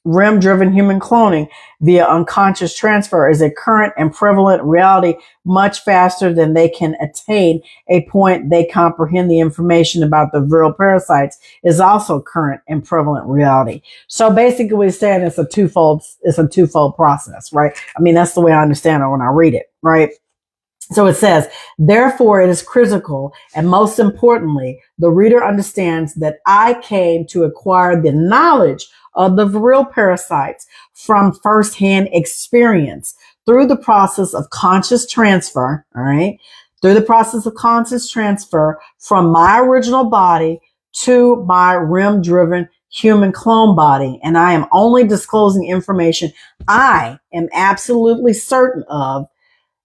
REM-driven human cloning via unconscious transfer is a current and prevalent reality much faster than they can attain a point they comprehend the information about the viral parasites is also current and prevalent reality. So basically we're saying it's a twofold process, right? I mean, that's the way I understand it when I read it, right? So it says, therefore, it is critical and most importantly, the reader understands that I came to acquire the knowledge of the real parasites from firsthand experience through the process of conscious transfer, all right? Through the process of conscious transfer from my original body to my REM-driven human clone body. And I am only disclosing information I am absolutely certain of.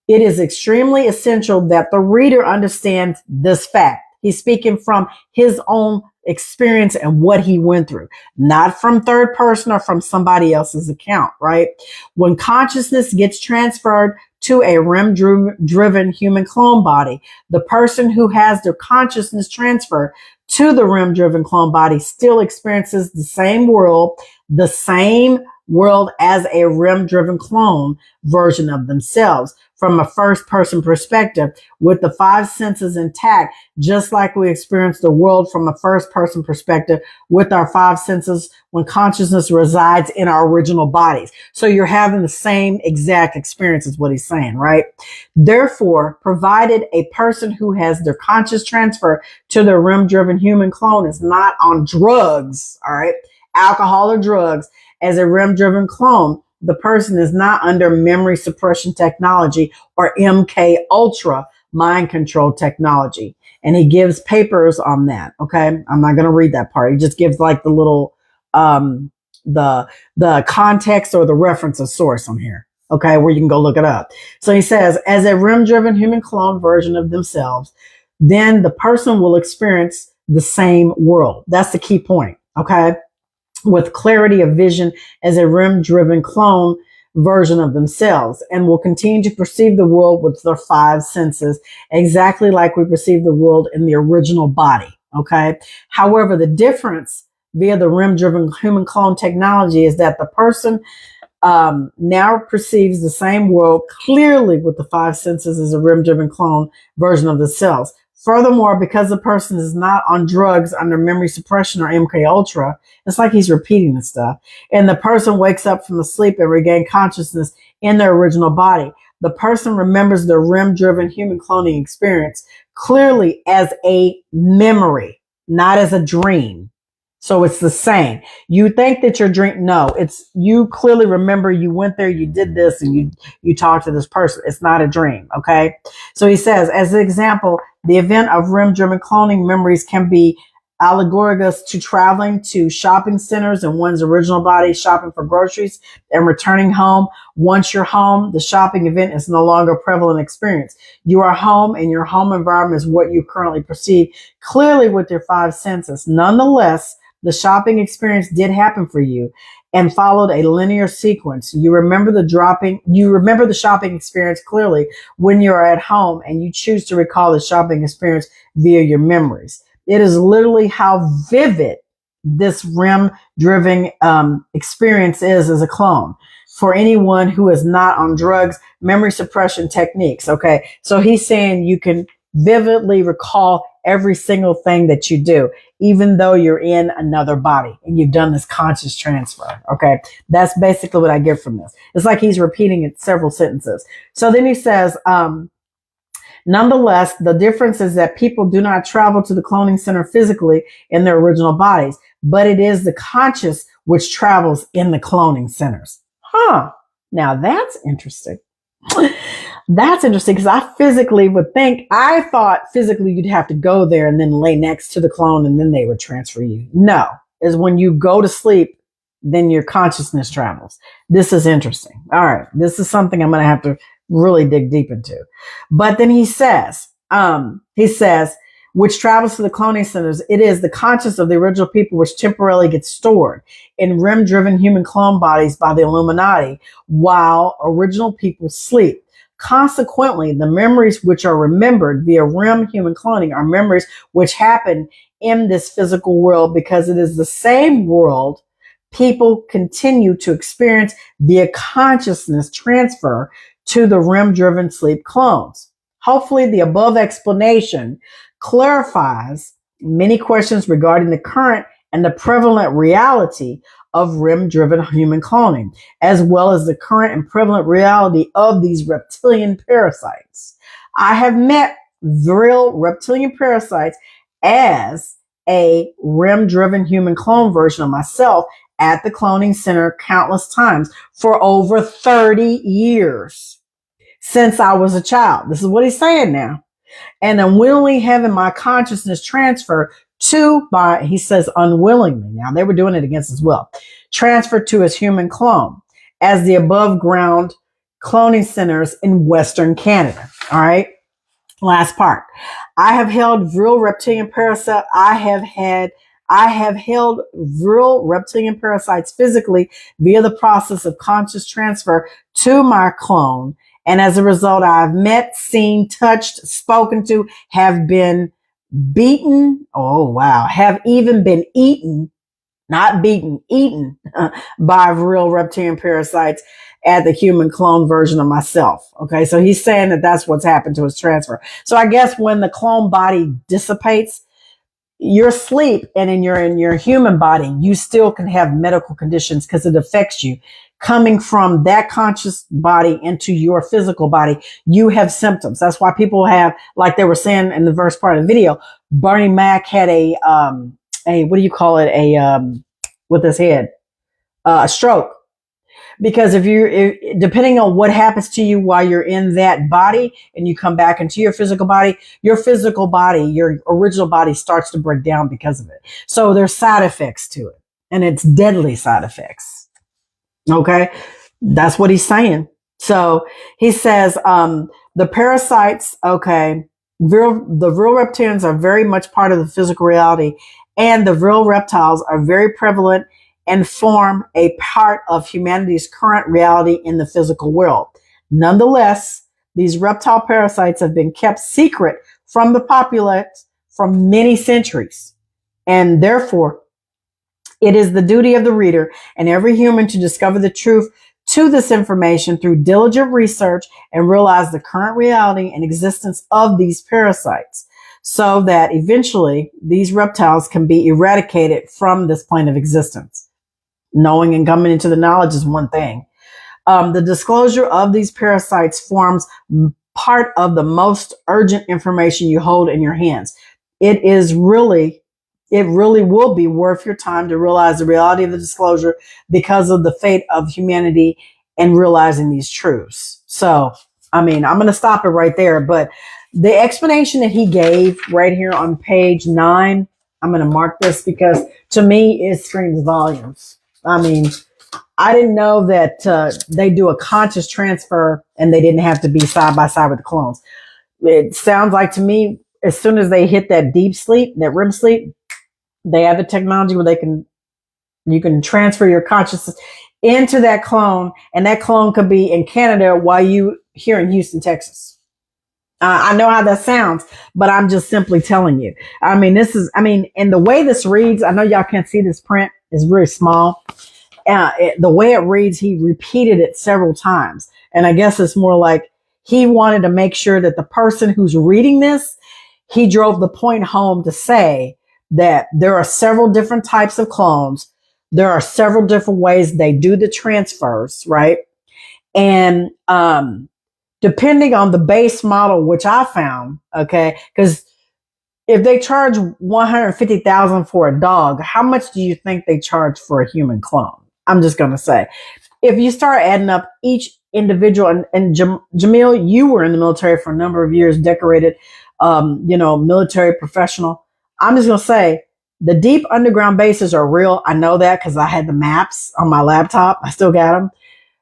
It is extremely essential that the reader understands this fact. He's speaking from his own experience and what he went through, not from third person or from somebody else's account, right? When consciousness gets transferred to a REM-driven human clone body, the person who has their consciousness transferred to the REM-driven clone body still experiences the same world as a REM-driven clone version of themselves from a first-person perspective with the five senses intact, just like we experience the world from a first-person perspective with our five senses when consciousness resides in our original bodies. So you're having the same exact experience is what he's saying, right? Therefore, provided a person who has their conscious transfer to their REM-driven human clone is not on drugs, all right, alcohol or drugs, as a REM-driven clone, the person is not under memory suppression technology or MK Ultra mind control technology. And he gives papers on that. Okay. I'm not going to read that part. He just gives like the little, the context or the reference of source on here. Okay. Where you can go look it up. So he says, as a REM-driven human clone version of themselves, then the person will experience the same world. That's the key point. Okay. With clarity of vision as a REM-driven clone version of themselves and will continue to perceive the world with their five senses, exactly like we perceive the world in the original body. Okay. However, the difference via the REM-driven human clone technology is that the person now perceives the same world clearly with the five senses as a REM-driven clone version of themselves. Furthermore, because the person is not on drugs under memory suppression or MK Ultra, it's like he's repeating the stuff. And the person wakes up from the sleep and regains consciousness in their original body. The person remembers the REM-driven human cloning experience clearly as a memory, not as a dream. So it's the same. You think that your dream, no, it's you clearly remember you went there, you did this, and you talked to this person. It's not a dream. Okay. So he says, as an example, the event of REM-driven cloning memories can be allegorous to traveling to shopping centers in one's original body, shopping for groceries and returning home. Once you're home, the shopping event is no longer a prevalent experience. You are home and your home environment is what you currently perceive clearly with your five senses. Nonetheless, the shopping experience did happen for you and followed a linear sequence. You remember the shopping experience clearly when you are at home and you choose to recall the shopping experience via your memories. It is literally how vivid this REM-driven experience is as a clone for anyone who is not on drugs, memory suppression techniques. Okay. So he's saying you can vividly recall every single thing that you do, even though you're in another body and you've done this conscious transfer. Okay. That's basically what I get from this. It's like he's repeating it several sentences. So then he says, nonetheless, the difference is that people do not travel to the cloning center physically in their original bodies, but it is the conscious which travels in the cloning centers. Huh. Now that's interesting. That's interesting because I physically would think, I thought physically you'd have to go there and then lay next to the clone and then they would transfer you. No, is when you go to sleep, then your consciousness travels. This is interesting. All right. This is something I'm going to have to really dig deep into. But then he says, which travels to the cloning centers, it is the conscious of the original people which temporarily gets stored in REM-driven human clone bodies by the Illuminati while original people sleep. Consequently, the memories which are remembered via REM human cloning are memories which happen in this physical world because it is the same world people continue to experience via consciousness transfer to the REM-driven sleep clones. Hopefully, the above explanation clarifies many questions regarding the current and the prevalent reality of REM-driven human cloning, as well as the current and prevalent reality of these reptilian parasites. I have met real reptilian parasites as a REM-driven human clone version of myself at the cloning center countless times for over 30 years since I was a child. This is what he's saying now. And unwillingly having my consciousness transfer to my, he says unwillingly. Now they were doing it against his will. Transferred to his human clone as the above ground cloning centers in Western Canada. All right. Last part. I have held real reptilian parasites. I have held real reptilian parasites physically via the process of conscious transfer to my clone. And as a result, I've met, seen, touched, spoken to, have been beaten. Oh, wow. Have even been eaten, not beaten, eaten by real reptilian parasites at the human clone version of myself. Okay. So he's saying that that's what's happened to his transfer. So I guess when the clone body dissipates, your sleep and in your human body, you still can have medical conditions because it affects you. Coming from that conscious body into your physical body, you have symptoms. That's why people have, like they were saying in the first part of the video, Bernie Mac had a what do you call it? With his head, a stroke. Because if depending on what happens to you while you're in that body and you come back into your physical body, your original body starts to break down because of it. So there's side effects to it, and it's deadly side effects. Okay. That's what he's saying. So he says, the parasites, okay, the real reptilians are very much part of the physical reality, and the real reptiles are very prevalent and form a part of humanity's current reality in the physical world. Nonetheless, these reptile parasites have been kept secret from the populace for many centuries, and therefore it is the duty of the reader and every human to discover the truth to this information through diligent research and realize the current reality and existence of these parasites so that eventually these reptiles can be eradicated from this plane of existence. Knowing and coming into the knowledge is one thing. The disclosure of these parasites forms part of the most urgent information you hold in your hands. It really will be worth your time to realize the reality of the disclosure because of the fate of humanity and realizing these truths. So, I mean, I'm going to stop it right there. But the explanation that he gave right here on page 9, I'm going to mark this because to me, it screams volumes. I mean, I didn't know that they do a conscious transfer and they didn't have to be side by side with the clones. It sounds like to me, as soon as they hit that deep sleep, that REM sleep, they have the technology where you can transfer your consciousness into that clone, and that clone could be in Canada while you here in Houston, Texas. I know how that sounds, but I'm just simply telling you. I mean, and the way this reads, I know y'all can't see this print, is very small. The way it reads, he repeated it several times. And I guess it's more like he wanted to make sure that the person who's reading this he drove the point home to say that there are several different types of clones. There are several different ways they do the transfers, right? And depending on the base model, which I found, okay, because if they charge 150,000 for a dog, how much do you think they charge for a human clone? I'm just gonna say, if you start adding up each individual, and Jamil, you were in the military for a number of years, decorated, military professional. I'm just gonna say the deep underground bases are real. I know that because I had the maps on my laptop. I still got them.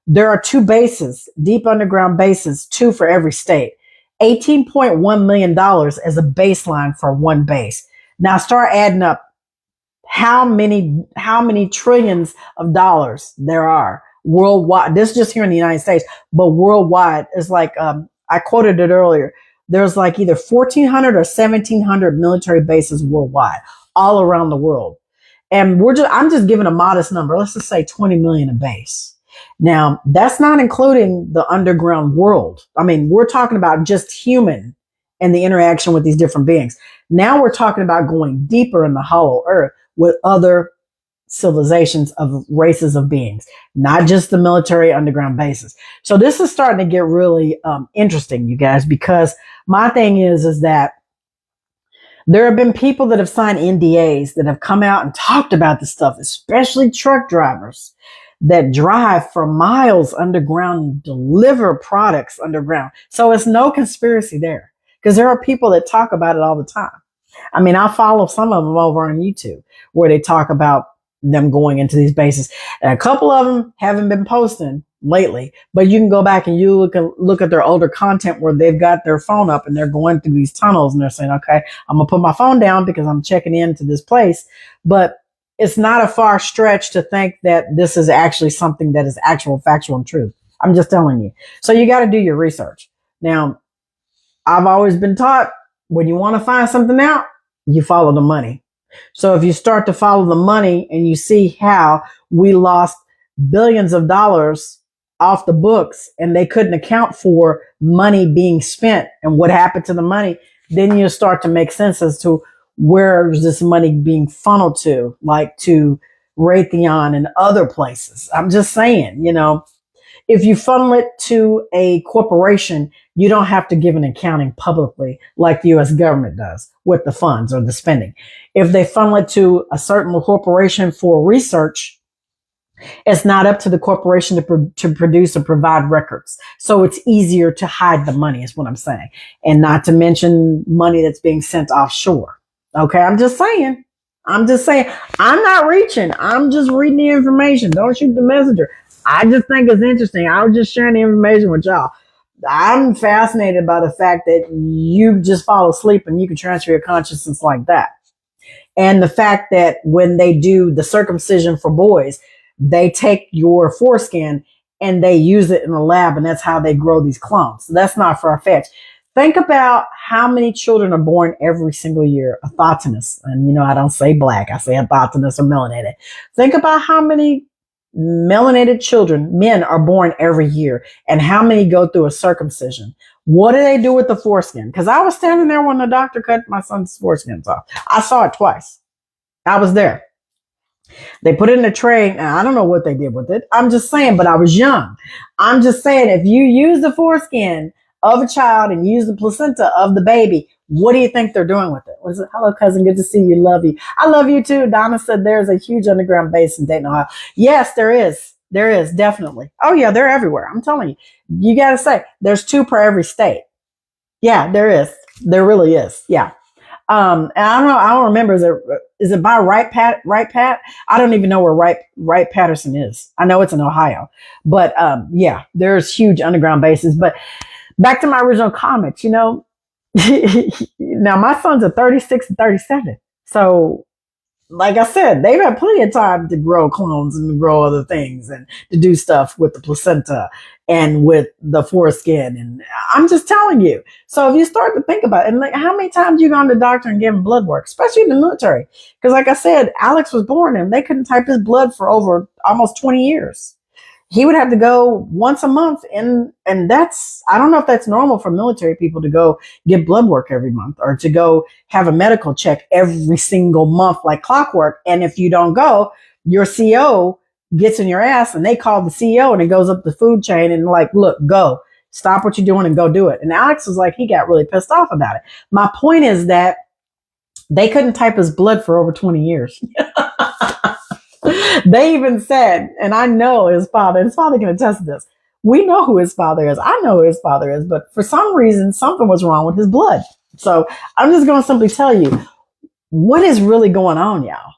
There are 2 bases, deep underground bases, 2 for every state. $18.1 million as a baseline for one base. Now start adding up how many trillions of dollars there are worldwide. This is just here in the United States, but worldwide is like, I quoted it earlier. There's like either 1,400 or 1,700 military bases worldwide, all around the world. And I'm just giving a modest number. Let's just say 20 million a base. Now, that's not including the underground world. I mean, we're talking about just human and the interaction with these different beings. Now we're talking about going deeper in the hollow earth with other civilizations of races of beings, not just the military underground bases. So this is starting to get really interesting, you guys, because my thing is that there have been people that have signed NDAs that have come out and talked about this stuff, especially truck drivers that drive for miles underground, deliver products underground. So it's no conspiracy there, because there are people that talk about it all the time. I mean, I follow some of them over on YouTube where they talk about them going into these bases. And a couple of them haven't been posting lately, but you can go back and you look at their older content where they've got their phone up and they're going through these tunnels and they're saying, okay, I'm going to put my phone down because I'm checking into this place. But it's not a far stretch to think that this is actually something that is actual, factual, and truth. I'm just telling you. So you got to do your research. Now, I've always been taught when you want to find something out, you follow the money. So if you start to follow the money and you see how we lost billions of dollars off the books and they couldn't account for money being spent and what happened to the money, then you start to make sense as to where is this money being funneled to, like to Raytheon and other places. I'm just saying, if you funnel it to a corporation, you don't have to give an accounting publicly like the U.S. government does with the funds or the spending. If they funnel it to a certain corporation for research, it's not up to the corporation to produce or provide records. So it's easier to hide the money is what I'm saying. And not to mention money that's being sent offshore. Okay, I'm just saying. I'm not reaching. I'm just reading the information. Don't shoot the messenger. I just think it's interesting. I was just sharing the information with y'all. I'm fascinated by the fact that you just fall asleep and you can transfer your consciousness like that. And the fact that when they do the circumcision for boys, they take your foreskin and they use it in the lab, and that's how they grow these clones. So that's not far-fetched. Think about how many children are born every single year, autochthonous. And, I don't say black, I say autochthonous or melanated. Think about how many melanated children, men, are born every year and how many go through a circumcision. What do they do with the foreskin? Because I was standing there when the doctor cut my son's foreskins off. I saw it twice. I was there. They put it in a tray, and I don't know what they did with it. I'm just saying, but I was young. I'm just saying, if you use the foreskin of a child and use the placenta of the baby, what do you think they're doing with it? What is it? Hello, cousin. Good to see you. Love you. I love you too. Donna said there's a huge underground base in Dayton, Ohio. Yes, there is. There is, definitely. Oh, yeah, they're everywhere. I'm telling you. You got to say, there's 2 per every state. Yeah, there is. There really is. Yeah. And I don't know. I don't remember. Is it by Wright Pat? I don't even know where Wright Patterson is. I know it's in Ohio, but yeah, there's huge underground bases. But back to my original comments, now my sons are 36 and 37. So like I said, they've had plenty of time to grow clones and to grow other things and to do stuff with the placenta and with the foreskin. And I'm just telling you. So if you start to think about it, and like, how many times you gone to the doctor and give him blood work, especially in the military? Because like I said, Alex was born and they couldn't type his blood for over almost 20 years. he would have to go once a month, and that's, I don't know if that's normal for military people to go get blood work every month or to go have a medical check every single month like clockwork. And if you don't go, your CO gets in your ass and they call the CEO and it goes up the food chain and like, look, go, stop what you're doing and go do it. And Alex was like, he got really pissed off about it. My point is that they couldn't type his blood for over 20 years. They even said, and I know his father can attest to this. We know who his father is. I know who his father is, but for some reason, something was wrong with his blood. So I'm just going to simply tell you what is really going on, y'all.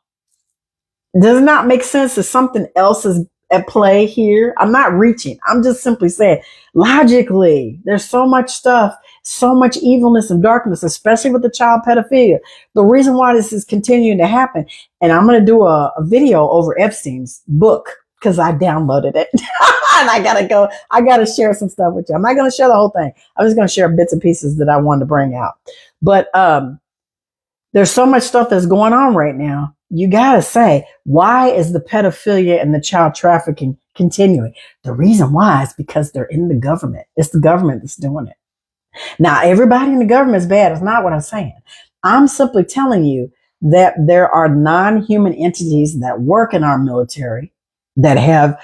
Does it not make sense that something else is at play here? I'm not reaching. I'm just simply saying, logically, there's so much stuff, so much evilness and darkness, especially with the child pedophilia. The reason why this is continuing to happen, and I'm going to do a video over Epstein's book because I downloaded it. And I got to share some stuff with you. I'm not going to share the whole thing. I'm just going to share bits and pieces that I wanted to bring out. But there's so much stuff that's going on right now. You got to say, why is the pedophilia and the child trafficking continuing? The reason why is because they're in the government. It's the government that's doing it. Now, everybody in the government is bad. It's not what I'm saying. I'm simply telling you that there are non-human entities that work in our military that have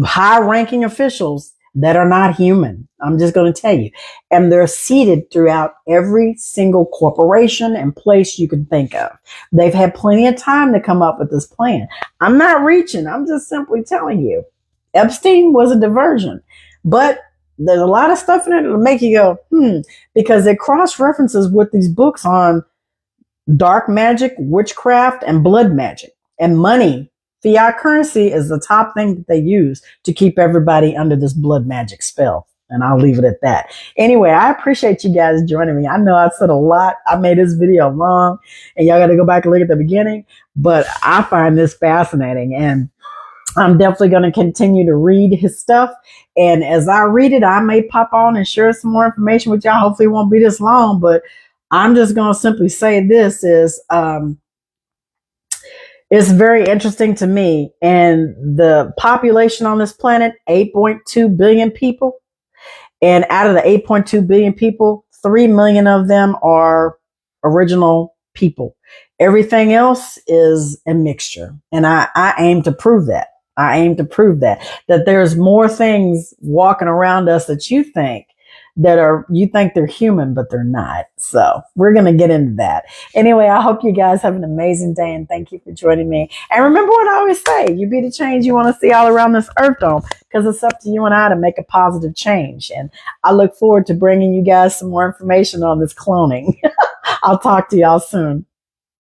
high-ranking officials that are not human. I'm just going to tell you. And they're seated throughout every single corporation and place you can think of. They've had plenty of time to come up with this plan. I'm not reaching. I'm just simply telling you. Epstein was a diversion. But there's a lot of stuff in it that'll make you go, because it cross-references with these books on dark magic, witchcraft, and blood magic. And money, fiat currency, is the top thing that they use to keep everybody under this blood magic spell. And I'll leave it at that. Anyway, I appreciate you guys joining me. I know I said a lot. I made this video long, and y'all got to go back and look at the beginning. But I find this fascinating, and I'm definitely going to continue to read his stuff. And as I read it, I may pop on and share some more information with y'all. Hopefully it won't be this long, but I'm just going to simply say this is, it's very interesting to me. And the population on this planet, 8.2 billion people. And out of the 8.2 billion people, 3 million of them are original people. Everything else is a mixture. And I aim to prove that. That there's more things walking around us that you think they're human, but they're not. So we're going to get into that. Anyway, I hope you guys have an amazing day, and thank you for joining me. And remember what I always say, you be the change you want to see all around this earth dome, because it's up to you and I to make a positive change. And I look forward to bringing you guys some more information on this cloning. I'll talk to y'all soon.